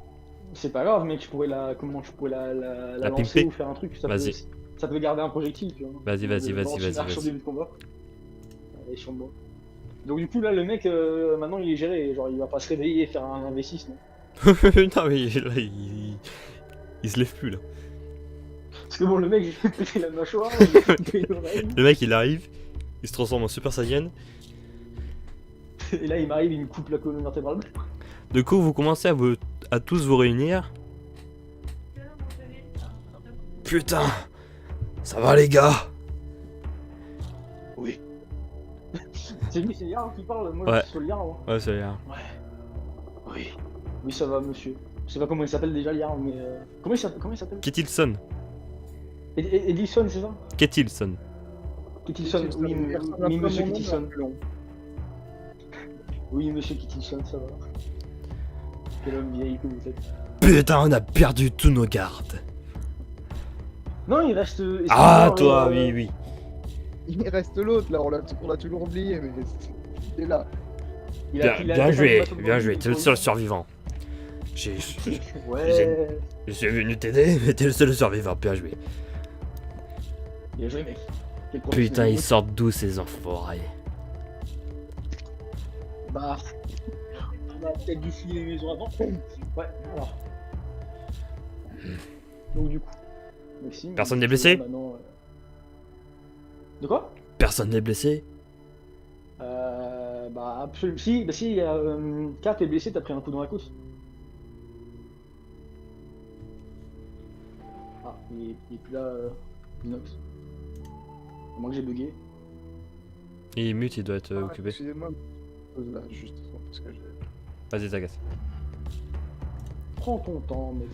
C'est pas grave, mec, je pourrais la... Comment je pourrais la La lancer pimper. ou faire un truc, Vas-y. ça peut garder un projectile, tu vois. Vas-y, vas-y, vas-y, Lance une vas-y, arche au vas-y. début de combat. Elle est sur moi. Donc du coup là le mec maintenant il est géré, genre il va pas se réveiller et faire un V6 non. Non, mais là, il se lève plus là. Parce que bon le mec j'ai pété la mâchoire, j'ai coupé l'oreille, Le mec, il arrive, il se transforme en Super Saiyan. et là il m'arrive, il me coupe la colonne vertébrale. Du coup, vous commencez à tous vous réunir. Putain, ça va les gars? Oui. C'est lui, c'est Yarn qui parle, moi Ouais. je suis sur le Yarn. Moi. Ouais, c'est bien. Oui. Oui ça va monsieur. Je sais pas comment il s'appelle déjà le Yarn, mais comment il s'appelle Ketilson. Edison c'est ça? Ketilson. Kittilson, oui, Personne oui n'a monsieur mon nom, Kittilson. mais un peu long. Oui monsieur Kittilson, ça va. Quel homme vieil que vous êtes. Putain, on a perdu tous nos gardes. Non il reste... Ah, excuse-moi, toi, oui, oui. Il reste l'autre là, on l'a toujours oublié, mais il est là. il a- Bien, il a bien fait un joué, combat bien comme joué. lui, T'es le pour seul lui. survivant. J'ai- Ouais. Je suis venu t'aider, mais t'es le seul survivant. Bien joué. Bien joué, mec. Quel Putain, professionnel. ils sortent d'où ces enfoirés? Bah. On a peut-être dû fouiller les maisons avant. Ouais, alors. Donc, du coup. Maxime. Personne n'est blessé maintenant, De quoi? Personne n'est blessé? Bah, absolument. Si, bah, si, Cap est blessé, t'as pris un coup dans la côte. Ah, il est plus là, Inox. À moins que j'ai bugué. Il est mute, il doit être Ah, occupé. Excusez-moi, pause là, juste parce que je... Vas-y, t'agace. Prends ton temps, mec.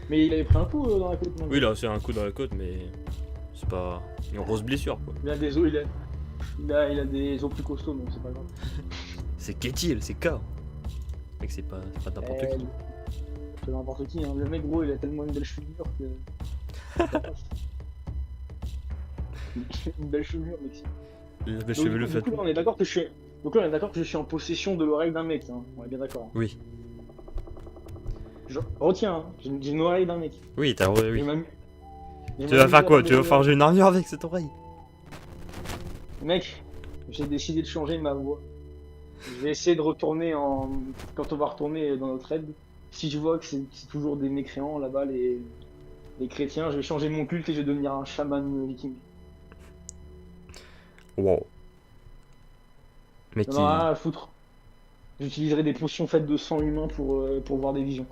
Mais il avait pris un coup dans la côte, non? Oui, il a reçu un coup dans la côte, mais c'est pas une grosse blessure, quoi. Il a des os, il a des os plus costauds, donc c'est pas grave. C'est Ketil, c'est K. Mec, c'est pas n'importe qui. C'est n'importe qui, hein. Le mec, gros, il a tellement une belle chevelure que. Une belle chevelure, mec. Il avait Donc, chevelu du fait. coup, là, on est d'accord que je suis. Donc là, on est d'accord que je suis en possession de l'oreille d'un mec, hein. On est bien d'accord. Oui. Retiens, hein. J'ai une oreille d'un mec. Oui, t'as. Oui. J'ai m'amu- j'ai Tu vas m'amusé faire à quoi? des Tu vas oreilles. forger une armure avec cette oreille? Mec, j'ai décidé de changer ma voix. Je vais essayer de retourner en. Quand on va retourner dans notre aide, si je vois que c'est toujours des mécréants là-bas, les chrétiens, je vais changer mon culte et je vais devenir un chaman viking. Wow. Mais Non, qui. non, rien à foutre. J'utiliserai des potions faites de sang humain pour voir des visions.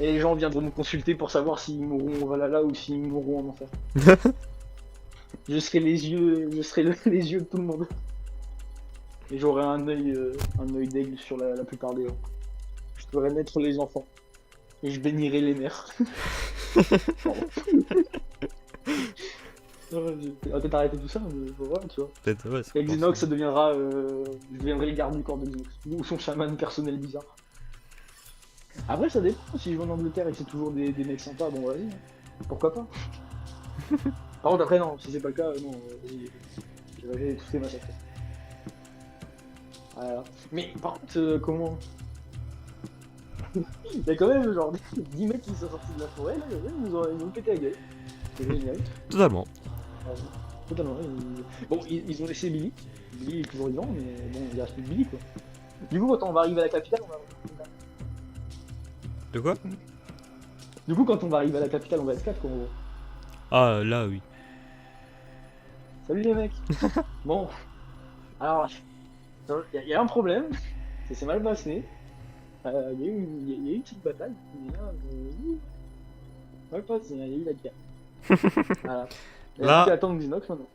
Et les gens viendront me consulter pour savoir s'ils mourront au Valhalla ou s'ils mourront en enfer. Je serai les yeux, les yeux de tout le monde. Et j'aurai un œil d'aigle sur la plupart des gens. Je ferai naître les enfants. Et je bénirai les mères. Pardon. On va peut-être arrêter tout ça, mais voilà, tu vois. Peut-être, ouais, c'est Avec pas Xenox, ça possible. deviendra. Je deviendrai le garde du corps de Xenox. Ou son chaman personnel bizarre. Après, ça dépend. Si je vais en Angleterre et que c'est toujours des mecs sympas, bon, vas-y. Pourquoi pas. Par contre, après, non. Si c'est pas le cas, non. Vas-y. Je vais tous les massacrer. Voilà. Mais par contre, comment. Il y a quand même genre 10 mecs qui sont sortis de la forêt, là, ils nous ont pété la gueule. C'est génial. Totalement. Totalement. Bon, ils ont laissé Billy. Billy est toujours vivant, mais bon, il reste plus de Billy quoi. Du coup, quand on va arriver à la capitale, on va. De quoi? Du coup, quand on va arriver à la capitale, on va être 4 quoi. En gros. Ah, là, oui. Salut les mecs. Bon. Alors, il y a un problème. Ça s'est mal passé. Il y a eu une petite bataille. Mais là, mal passé, il y a eu la guerre. Voilà. Il Là- a plus qu'à attendre Xenox maintenant.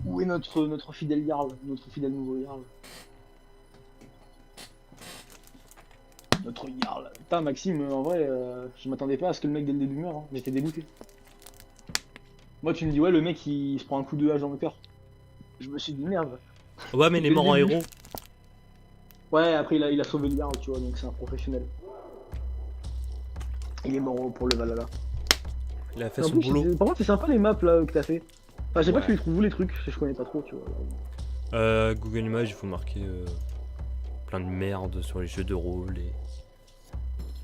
Où est notre fidèle Jarl, notre fidèle nouveau Jarl? Notre Jarl. Putain, Maxime, en vrai, je m'attendais pas à ce que le mec dès le début meure. Hein. J'étais dégoûté. Moi, tu me dis, ouais, le mec il se prend un coup de hache dans le cœur. Je me suis dit, merde. Ouais, mais il est Dès le mort en début. héros. Ouais, après il a sauvé le garde, tu vois, donc c'est un professionnel. Il est mort pour le Valhalla. Il a fait En son plus, boulot. par contre, c'est sympa les maps là que t'as fait. Enfin, je sais pas Ouais. tu les trouves où les trucs, je connais pas trop, tu vois. Google Images, il faut marquer plein de merde sur les jeux de rôle et.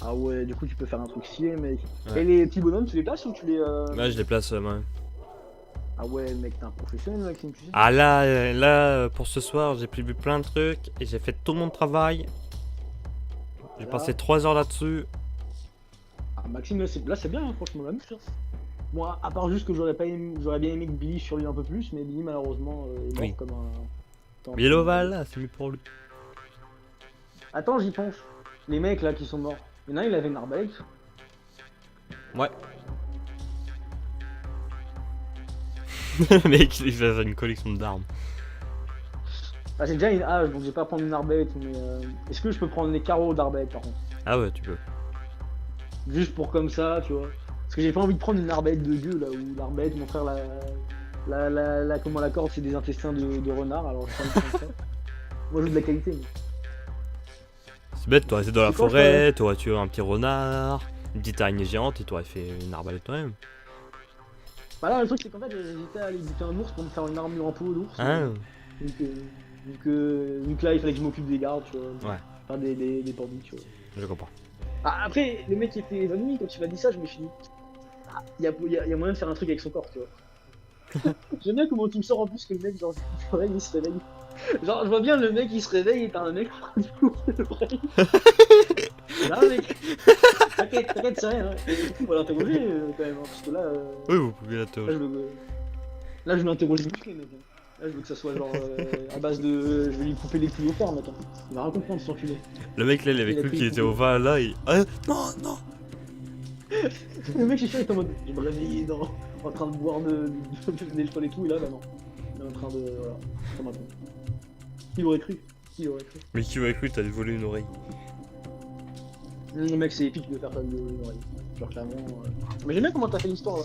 Ah ouais, du coup, tu peux faire un truc stylé, mec. Ouais. Et les petits bonhommes, tu les places ou tu les. Là, je les place moi. Ah ouais, mec, t'es un professionnel, Maxime, tu sais. Ah là, pour ce soir, j'ai prévu plein de trucs et j'ai fait tout mon travail. J'ai Là. passé 3 heures là-dessus. Ah, Maxime, là, c'est bien, hein, franchement, la muse, hein. Bon, à part juste que j'aurais bien aimé que Billy survive un peu plus, mais Billy, malheureusement, est mort Oui. comme un. Mais l'Oval, c'est mieux pour lui. Attends, j'y pense. Les mecs là qui sont morts. Il y en a un, il avait une arbalète. Ouais. Le mec, il fait une collection d'armes. Ah, j'ai déjà une hache, donc je vais pas prendre une arbalète, mais est-ce que je peux prendre les carreaux d'arbalète par contre? Ah ouais, tu peux. Juste pour comme ça, tu vois. Parce que j'ai pas envie de prendre une arbalète de gueux là, où l'arbalète, mon frère, comment la corde, c'est des intestins de renard, alors je prends ça. Moi je veux de la qualité. Mais... C'est bête, t'aurais été dans la C'est quoi, forêt, t'aurais tué un petit renard, une petite araignée géante et t'aurais fait une arbalète toi-même. Bah là, le truc c'est qu'en fait, j'hésitais à aller buter un ours pour me faire une armure en peau d'ours. Hein? Vu que là, il fallait que je m'occupe des gardes, tu vois. Ouais. Enfin, des bandits, tu vois. Je comprends. Ah, après, le mec qui était évanoui, quand tu m'as dit ça, je me suis dit, ah, y a moyen de faire un truc avec son corps, tu vois. J'aime bien comment tu me sors en plus que le mec, genre, il se réveille. Genre, je vois bien le mec, il se réveille et t'as un mec qui prend du coup, là, mec, t'inquiète, c'est rien. Hein. Et du coup, on va l'interroger quand même, hein, parce que là, Oui, vous pouvez là, l'interroger. là, je veux l'interroger musclé, mec. Là, je veux que ça soit genre à base de. Je vais lui couper les couilles au fer, mec. Il va rien comprendre, cet enculé. Le mec là, il avait Il a cru pris qu'il le était coup. au Val là, il. Ah, non, non! Le mec, je suis sûr, il est en mode. Je me réveillais en train de boire de l'étoile et tout, et là, bah non. Il est en train de. Voilà, ça m'attend. Qui l'aurait cru? Qui l'aurait cru? Mais qui aurait cru que t'allais voler une oreille? Le mec, c'est épique de faire ça de l'oreille. Genre, clairement. Mais j'aime bien comment t'as fait l'histoire là.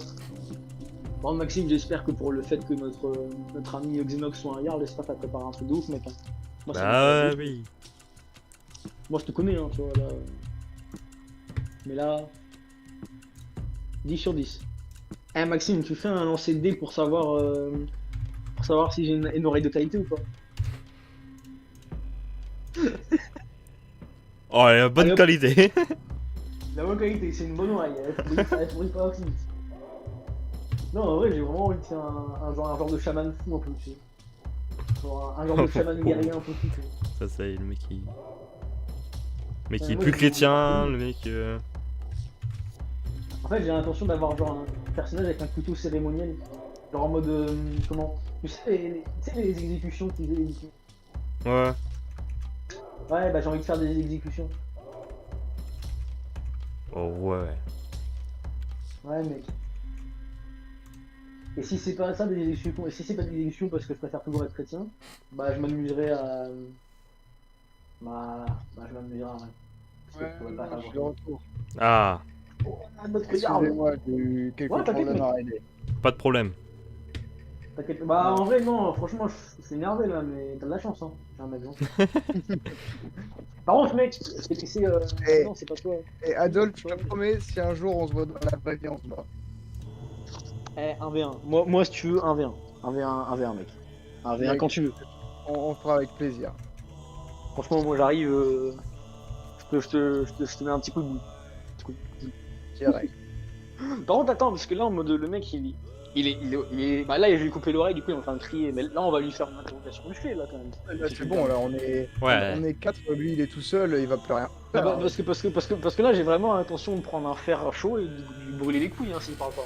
Bon, Maxime, j'espère que pour le fait que notre ami Xenox soit un Jarl, j'espère que t'as préparé un truc de ouf, mec. Hein. Moi, ça Bah m'intéresse ouais, beaucoup. oui. Moi, je te connais, hein, tu vois, là. Mais là. 10 sur 10. Eh, Maxime, tu fais un lancer de dés pour savoir si j'ai une oreille de qualité ou pas. Oh, elle a bonne Allez, hop. qualité. La bonne qualité, c'est une bonne oreille, elle pourrit pas aussi vite. Non, en vrai, j'ai vraiment envie de faire un genre de chaman fou un peu, tu sais. Genre un genre de chaman guerrier un peu fou, tu vois. Ça, c'est le mec qui. Le mec qui est Moi, plus je- chrétien, le mec. En fait, j'ai l'intention d'avoir genre un personnage avec un couteau cérémoniel. Genre en mode. Comment? Tu sais, les exécutions qu'ils faisaient les Vikings. Ouais. Ouais, bah j'ai envie de faire des exécutions. Oh ouais. Ouais, mec. Et si c'est pas ça des exécutions, et si c'est pas des exécutions parce que je préfère toujours être chrétien, bah je m'amuserai à. Bah je m'amuserai à rien. Parce que je pourrais pas je faire suis de grand-chose. retour. Ah, Ah, notre garde. Excusez-moi, j'ai eu quelques Ouais, t'inquiète, problèmes mec. à régler. pas de problème. T'inquiète. Bah en vrai, non, franchement, je suis énervé là, mais t'as de la chance, hein. J'ai un exemple. Par contre, mec, Eh. non, c'est pas toi. Et Adolphe, je te promets, si un jour on se voit dans la vraie vie, on se bat. Eh, 1v1. Moi, si tu veux, 1v1. 1v1, mec. 1v1 Mec. quand tu veux. On fera avec plaisir. Franchement, moi j'arrive, je te mets un petit coup de bout. Direct. Par contre, attends, parce que là, en mode, le mec, bah là, je vais lui couper l'oreille, du coup, il est en train de crier. Mais là, on va lui faire une interrogation musclée, là, quand même. Là, c'est bon, là, on Ouais. est 4, lui, il est tout seul, il va plus rien Ah faire. bah, parce que là, j'ai vraiment l'intention de prendre un fer chaud et de lui brûler les couilles, hein, s'il parle pas.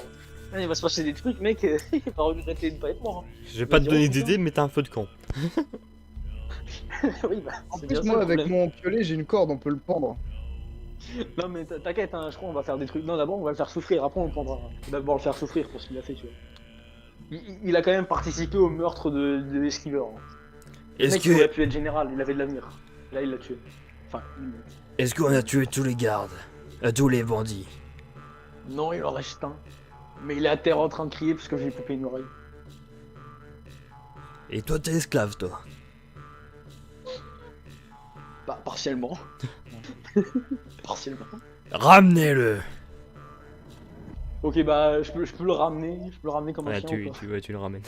Là, il va se passer des trucs, mec, il va regretter de pas être mort. Je vais pas te Vas-y, donner raconte, d'idées, mais t'as un feu de camp. Hein. Oui, bah, En c'est plus, bien ça, moi, le avec problème. mon piolet, j'ai une corde, on peut le pendre. Non, mais t'inquiète, hein, je crois qu'on va faire des trucs. Non, d'abord, on va le faire souffrir, après, on le prendra. D'abord, le faire souffrir pour ce qu'il a fait, tu vois. Il a quand même participé au meurtre de l'esquiveur. Hein. Le Est-ce mec, il aurait que. pu être général, il avait de l'avenir. Là, il l'a tué. Enfin, Est-ce qu'on a tué tous les gardes? Tous les bandits? non, il en reste un. Mais il est à terre en train de crier parce que j'ai coupé une oreille. Et toi, t'es esclave, toi. Bah, partiellement. Partiellement. Ramenez-le. Ok, bah, je peux le ramener. Je peux le ramener comme un Ouais, chien. tu, ou pas. tu, ouais, tu le ramènes.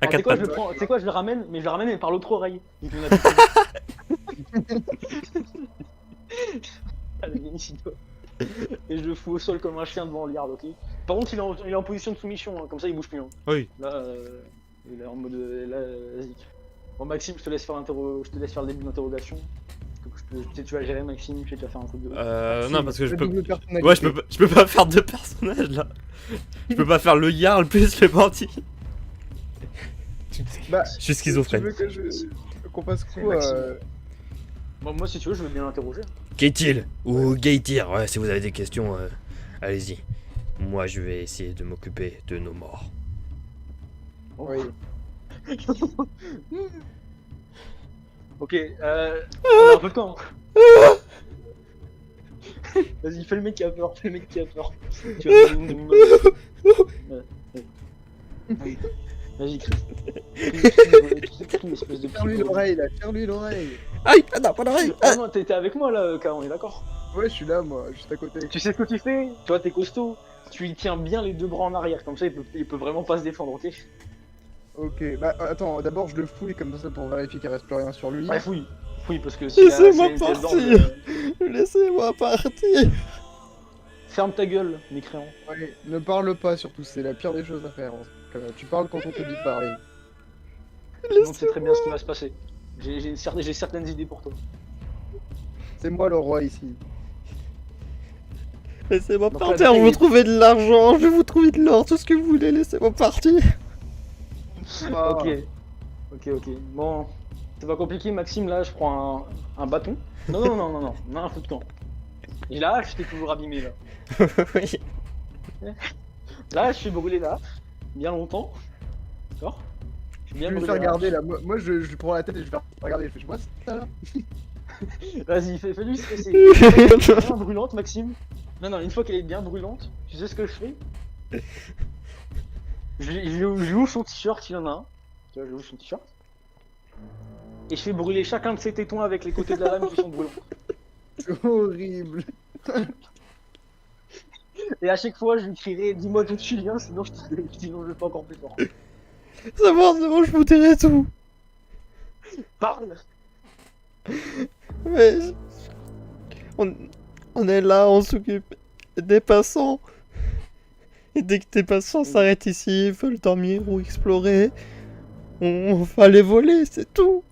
À Alors, quatre pattes. tu sais quoi, je le ramène, mais je le ramène par l'autre oreille. Vu qu'on a tout- Allez, viens ici, toi. Et je le fous au sol comme un chien devant Liard, ok. Par contre, il est en position de soumission, hein, comme ça il bouge plus. Hein. Oui. Là, il est en mode. Là, vas-y. Bon, Maxime, je te laisse faire le début de l'interrogation. Tu vas gérer Maxime, tu vas faire un truc de. Non, parce que je La peux. double personnalité. Ouais, je peux pas faire deux personnages là. Je peux pas faire le Jarl plus le bandit. Bah, Je suis tu schizophrène. veux qu'on fasse C'est quoi Maxime. Bon, moi, si tu veux, je veux bien l'interroger. Qu'est-il ou Gaetir, ouais, si vous avez des questions, allez-y. Moi, je vais essayer de m'occuper de nos morts. Oui. Ok, on a un peu de temps. Vas-y, fais le mec qui a peur, fais le mec qui a peur. Tu vas me donner une demi-molle. Ouais. Vas-y, crie. Crie, espèce de Tire-lui petit l'oreille là, tire-lui l'oreille. Aïe, ah non, pas d'oreille. Ah non, t'es avec moi là, K, on est d'accord. Ouais, je suis là moi, juste à côté. Tu sais ce que tu fais? Tu vois, t'es costaud. Tu lui tiens bien les deux bras en arrière, comme ça il peut vraiment pas se défendre, ok? Ok, bah attends, d'abord je le fouille comme ça pour vérifier qu'il reste plus rien sur lui. Ouais, fouille. Fouille, parce que si Laissez-moi y a une pièce d'or, partir. Laissez-moi partir. ferme ta gueule, mécréant. Ouais, ne parle pas surtout, c'est la pire des choses à faire. Tu parles quand on te dit de parler. Sinon, tu sais très bien ce qui va se passer. J'ai certaines idées pour toi. C'est moi le roi ici. Laissez-moi Donc, partir, là, je vais vous trouver de l'argent, je vais vous trouver de l'or, tout ce que vous voulez, laissez-moi partir. Ah. Ok. Ok. Bon, c'est pas compliqué, Maxime. Là, je prends un bâton. Non, un fou de camp. Et là, je t'ai toujours abîmé là. Oui. Là, je suis brûlé là, bien longtemps. D'accord. Je suis Je bien vais le brûlé faire là. garder là. Moi je lui prends la tête et je vais faire regarder. Je vois ça là. Vas-y, fais-lui stresser. Une fois qu'elle est bien brûlante, Maxime. Non, une fois qu'elle est bien brûlante, tu sais ce que je fais? Je lui ouvre son t-shirt, il en a un. Tu vois, je lui ouvre son t-shirt. Et je fais brûler chacun de ses tétons avec les côtés de la lame qui sont brûlants. C'est horrible. Et à chaque fois, je lui crierai dis-moi tout de suite, viens, sinon sinon je vais pas encore plus fort. C'est bon, je vous dirai tout. Parle. Mais... On est là, on s'occupe des passants. Et dès que tes passants s'arrêtent ici, veulent dormir ou explorer, on va les voler, c'est tout.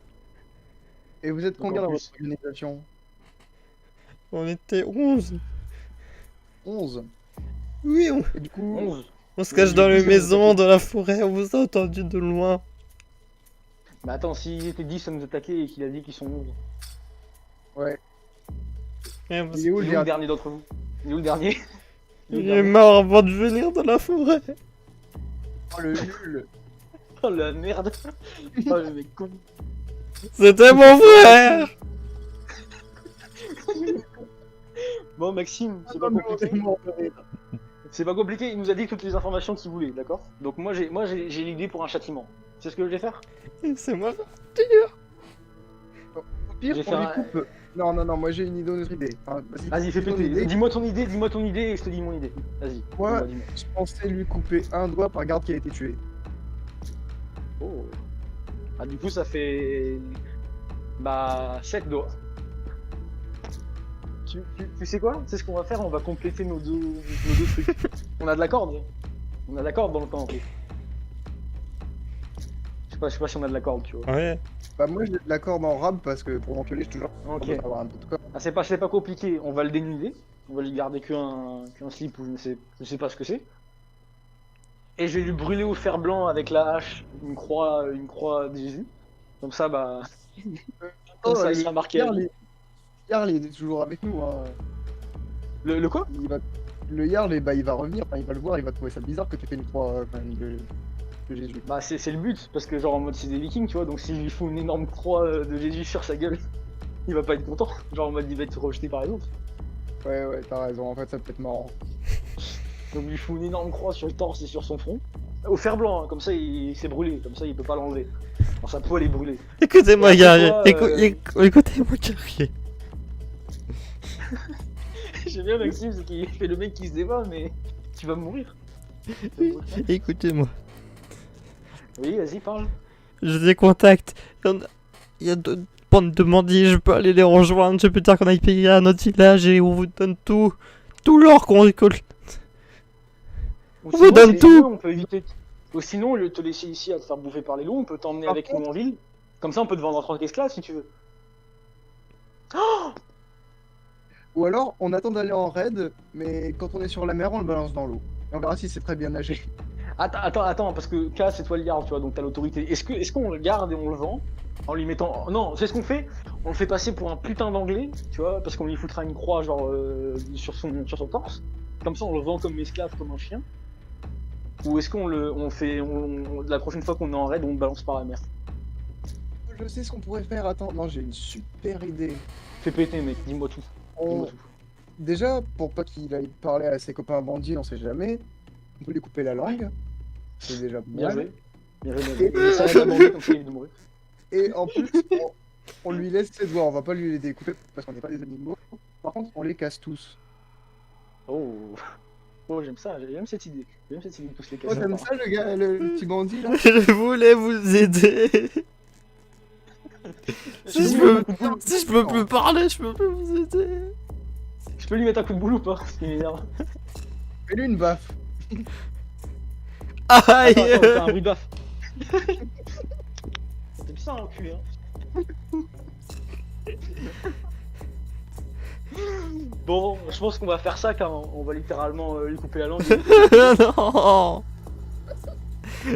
Et vous êtes combien en dans plus. votre organisation? On était 11. 11. Oui, Et du coup, 11. on se cache dans les maisons, dans la forêt, on vous a entendu de loin. Mais attends, s'ils étaient 10 à nous attaquer et qu'il a dit qu'ils sont 11. ouais. Et Il est où Il le est où le dernier? dernier d'entre vous? Il est où le dernier? Il est où le il est dernier mort avant de venir dans la forêt. Oh le nul. Oh la merde. Oh le mec con. C'était mon frère. Bon Maxime, c'est Ah pas non, mais on est compliqué. mort de rire. C'est pas compliqué, il nous a dit toutes les informations qu'il voulait, d'accord? Donc moi j'ai l'idée pour un châtiment. C'est ce que je vais faire? C'est moi. Au pire, J'ai on fait lui un- coupe. Non, moi j'ai une autre idée. Enfin, Vas-y, fais dis ton péter. idée. Dis-moi ton idée et je te dis mon idée. Vas-y. Moi, dis-moi. je pensais lui couper un doigt par garde qui a été tué. Oh. Ah du coup ça fait... Bah 7 doigts. Tu sais quoi? C'est ce qu'on va faire, on va compléter nos deux trucs. On a de la corde. On a de la corde dans le temps en fait. Je sais pas si on a de la corde, tu vois. Ouais. Bah moi j'ai de la corde en rab parce que pour m'enculer je suis toujours Ok. content d'avoir un bout de corde. Ah, c'est pas compliqué, on va le dénuder. On va lui garder qu'un slip ou je ne sais pas ce que c'est. Et je vais lui brûler au fer blanc avec la hache une croix de Jésus. Comme ça, bah. Comme ça, il sera marqué. Jarl il est toujours avec nous. Hein. Le quoi? Le Jarl, bah, il va revenir, enfin, il va le voir, il va trouver ça bizarre que tu fais une croix de Jésus. Bah, c'est le but, parce que, genre, en mode, c'est des vikings, tu vois, donc s'il lui faut une énorme croix de Jésus sur sa gueule, il va pas être content. Genre, en mode, il va être rejeté par les autres. Ouais, t'as raison, en fait ça peut être marrant. Donc, il fout une énorme croix sur le torse et sur son front. Au fer blanc, hein, comme ça il s'est brûlé, comme ça il peut pas l'enlever. Alors, sa peau elle est brûlée. Écoutez-moi, Et guerrier. après toi, Écoutez-moi, guerrier. J'aime bien Maxime, c'est qu'il fait le mec qui se débat, mais tu vas mourir. Écoutez-moi. Oui, vas-y, parle. J'ai des contacts. Il y a deux bandes de bandits, je peux aller les rejoindre. Je peux dire qu'on aille payer à notre village et on vous donne tout. Tout l'or qu'on récolte. Ou On sinon, vous donne c'est les tout. loups, on peut éviter. Ou sinon, au lieu de te laisser ici à te faire bouffer par les loups, on peut t'emmener avec nous en ville. Comme ça, on peut te vendre en tant qu'esclave si tu veux. Ou alors, on attend d'aller en raid, mais quand on est sur la mer, on le balance dans l'eau. Et on verra si c'est très bien nager. Attends, parce que K, c'est toi le garde, tu vois, donc t'as l'autorité. Est-ce qu'on le garde et on le vend en lui mettant. Non, c'est ce qu'on fait. On le fait passer pour un putain d'anglais, tu vois, parce qu'on lui foutra une croix, genre, sur son torse. Comme ça, on le vend comme esclave, comme un chien. Ou est-ce qu'on la prochaine fois qu'on est en raid, on le balance par la mer. Je sais ce qu'on pourrait faire. Attends, non, j'ai une super idée. Fais péter, mec, dis-moi tout. Dis-moi tout. Déjà, pour pas qu'il aille parler à ses copains bandits, on sait jamais, on peut lui couper la langue. C'est déjà Bien mal. joué. Bien joué. Ça va demander comme ça il est de mourir. Et en plus, on lui laisse ses doigts. On va pas lui les découper parce qu'on n'est pas des animaux. Par contre, on les casse tous. Oh. Oh, j'aime ça, j'aime cette idée. J'aime cette idée de tous les Oh, casser. t'aimes ça, le gars, le petit bandit là? Je voulais vous aider. Si je peux plus parler, je peux plus vous aider. Je peux lui mettre un coup de boule ou pas? Parce qu'il m'énerve. Fais-lui une baffe. Aïe. Attends, fais un bruit de baffe. C'est ça un cul, hein. Bon, je pense qu'on va faire ça car on va littéralement lui couper la langue. Non.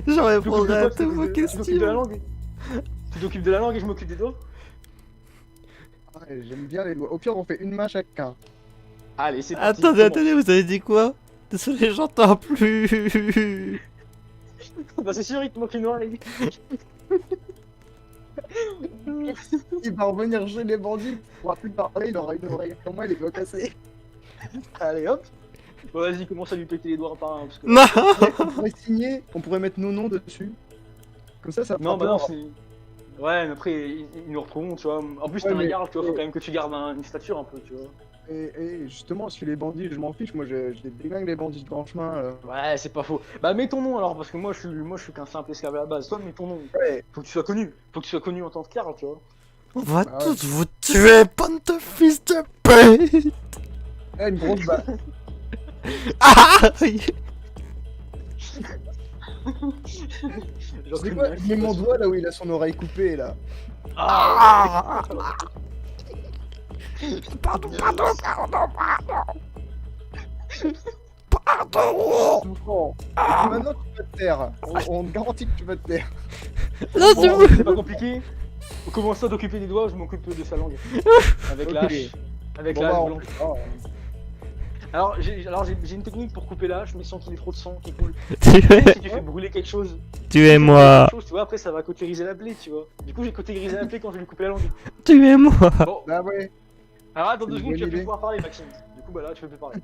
J'en répondrai à toutes vos Tu t'occupes de la questions. langue? Tu t'occupes de la langue et je m'occupe des doigts? Ouais, j'aime bien les doigts. Au pire, on fait une main chacun. Allez, c'est parti. Attendez, vous avez dit quoi? Désolé, j'entends plus. Bah c'est sûr, il te manque une oreille. Il va revenir chez les bandits, il pourra plus parler, il aura une oreille comme moi, il est doigts cassés. Allez hop. Bon vas-y, commence à lui péter les doigts un par un. Parce que... Non. On pourrait signer, on pourrait mettre nos noms dessus. Comme ça fera Non, bah peur. non, c'est. Ouais, mais après, ils nous retrouveront, tu vois. En plus, t'es Ouais, un mais- garde, tu vois, faut quand même que tu gardes une stature un peu, tu vois. Et justement, si les bandits, je m'en fiche, moi je les déglingue les bandits de grand chemin. Ouais, c'est pas faux. Bah, mets ton nom alors, parce que moi, je suis qu'un simple esclave à la base. Toi, mets ton nom. Ouais, Faut que tu sois connu. Faut que tu sois connu en tant que garde, tu vois. On va Ah ouais. tous vous tuer, bande de fils de pute. une grosse baffe. Ah. Genre, C'est quoi? Je mets mon doigt là où il a son oreille coupée là. Ah, Pardon. Souffrant. Et puis maintenant tu vas te taire. On te garantit que tu vas te taire. Non, tu Bon, veux. c'est pas compliqué. On commence à t'occuper des doigts, je m'occupe de sa langue. Avec Ok. la hache. Avec Bon, la hache bah, blanche. Alors, j'ai une technique pour couper la hache, mais sans qu'il y ait trop de sang qui coule. Si tu fais brûler quelque chose, Tuez-moi. tu vois, après ça va cautériser la plaie, tu vois. Du coup, j'ai cautériser la plaie quand je vais lui couper la langue. Tuez-moi. Bon, Bah ouais. alors attends C'est 2 une secondes, tu vas bonne plus idée. pouvoir parler, Maxime. Du coup, bah là, tu peux plus parler.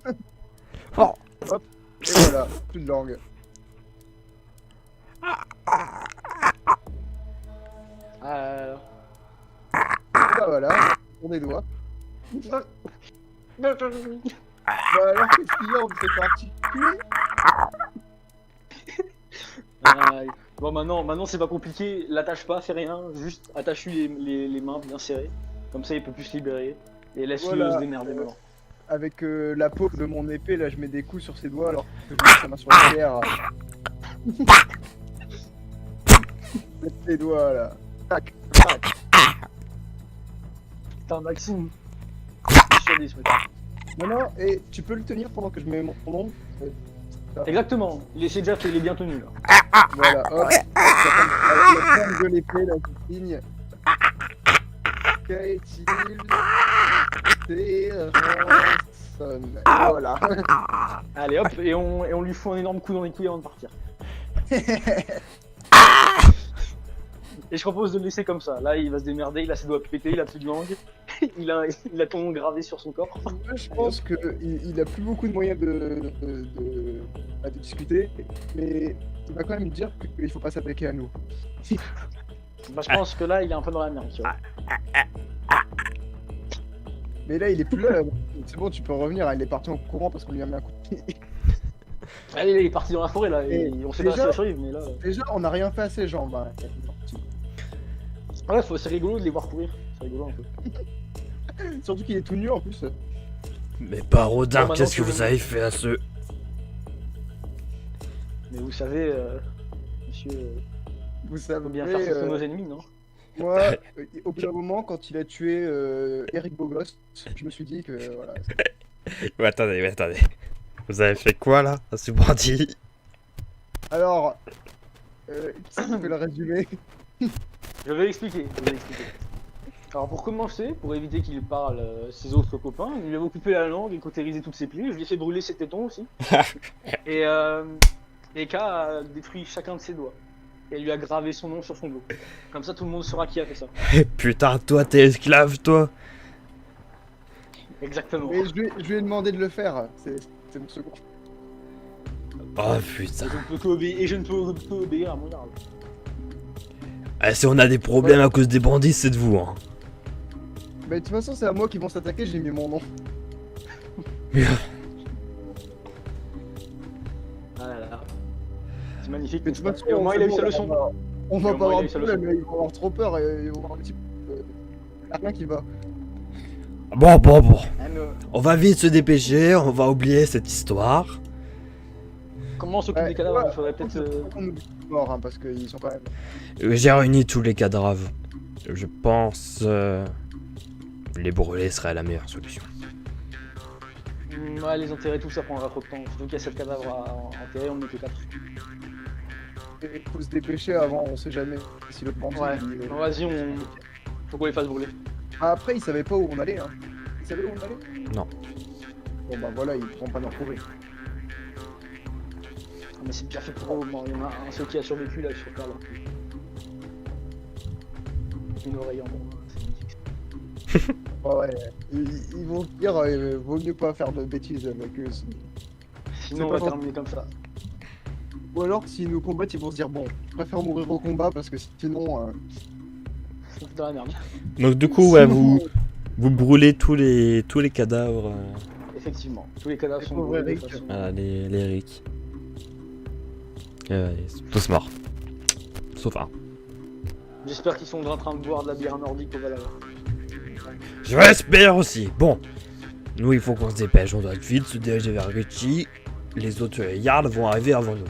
Et voilà, plus de langue. Alors. Bah voilà, on des doigts. Bah alors qu'est-ce qu'il y a? On s'est parti tuer. Bon, maintenant c'est pas compliqué, l'attache pas, fais rien, juste attache-lui les mains bien serrées. Comme ça, il peut plus se libérer. Et laisse-le Voilà. se démerder maintenant. Avec la paume de mon épée, là je mets des coups sur ses doigts alors que je mets sa main sur la terre. Mets tes doigts là. Tac, tac. Putain, Maxime. Je suis sur 10, mec. Non, et tu peux le tenir pendant que je mets mon nom. Exactement, il est déjà fait, il est bien tenu là. Voilà, hop. Avec la pointe de l'épée, là, qui signe. Qu'est-il personne. Voilà. Allez hop, et on lui fout un énorme coup dans les couilles avant de partir. Et je propose de le laisser comme ça. Là, il va se démerder, il a ses doigts pétés, il a plus de langue. il a ton nom gravé sur son corps. Moi, je pense qu'il a plus beaucoup de moyens de discuter, mais il va quand même dire qu'il faut pas s'attaquer à nous. Bah, je pense que là, il est un peu dans la merde, tu vois. Mais là, il est plus là. C'est bon, tu peux revenir. Il est parti en courant parce qu'on lui a mis un coup de pied. Allez, il est parti dans la forêt, là, et Et on sait pas déjà- si il va survivre, mais là... Déjà, on n'a rien fait à ses jambes. Hein. Ouais, c'est rigolo de les voir courir. C'est rigolo un peu. Surtout qu'il est tout nu en plus. Mais Barodin, Bon, qu'est-ce que maintenant, vous avez fait à ce... Mais vous savez, monsieur, Vous savez, faut bien faire ce que nos ennemis, non? moi, au bout d'un moment, quand il a tué Eric Bogos, je me suis dit que voilà. Mais attendez. Vous avez fait quoi là à ce bandit? Alors, qui fait le résumé? Je vais expliquer. Alors pour commencer, pour éviter qu'il parle ses autres copains, il lui avait coupé la langue et cautérisé toutes ses plaies, je lui ai fait brûler ses tétons aussi. Et K a détruit chacun de ses doigts. Et lui a gravé son nom sur son dos. Comme ça tout le monde saura qui a fait ça. Putain, toi t'es esclave, toi. Exactement. Mais je lui ai demandé de le faire. C'est mon second. Oh putain. Et je ne peux que obéir à mon ordre. Ah, si on a des problèmes à cause des bandits, c'est de vous, hein. Mais de toute façon, c'est à moi qui vont s'attaquer, j'ai mis mon nom. Ah là là. C'est magnifique. Mais de toute façon, Et au moins il a eu c'est sa bon, leçon. On va Et au pas moins, avoir il a eu de sa problème, leçon. mais ils vont avoir trop peur et ils vont avoir un petit peu. Rien qui va. Bon. Ah, mais, On va vite se dépêcher, on va oublier cette histoire. comment on s'occupe Ouais, des cadavres? ouais, Il faudrait peut-être. On oublie les morts, hein, parce qu'ils sont quand même. J'ai réuni tous les cadavres. Je pense... les brûler serait la meilleure solution. Ouais, les enterrer tous, ça prendra trop de temps. Surtout qu'il y a 7 cadavres à enterrer, on n'est que 4. Il faut se dépêcher avant, on sait jamais si le bandit. Ouais, il- bon, vas-y, faut qu'on les fasse brûler. Après, ils savaient pas où on allait. Hein. Ils savaient où on allait? Non. Bon bah voilà, ils pourront pas nous retrouver. Ah, mais c'est bien fait pour eux, il y en a un seul qui a survécu là sur Terre là. Une oreille en moins, c'est magnifique. Ouais, ils vont se dire, vaut mieux pas faire de bêtises avec eux. Sinon on pas va gentil. terminer comme ça. Ou alors, s'ils nous combattent, ils vont se dire, bon, je préfère mourir au combat parce que sinon. C'est dans la merde. Donc du coup, ouais, sinon, vous brûlez tous les cadavres. Effectivement, tous les cadavres Les sont pauvres brûlés de Eric. façon- Voilà, les Rick. Ils sont tous morts. Sauf un. J'espère qu'ils sont en train de boire de la bière nordique au Valhalla. Je l'espère aussi. Bon. Nous, il faut qu'on se dépêche. On doit vite se diriger vers Richie. Les autres Yards vont arriver avant nous.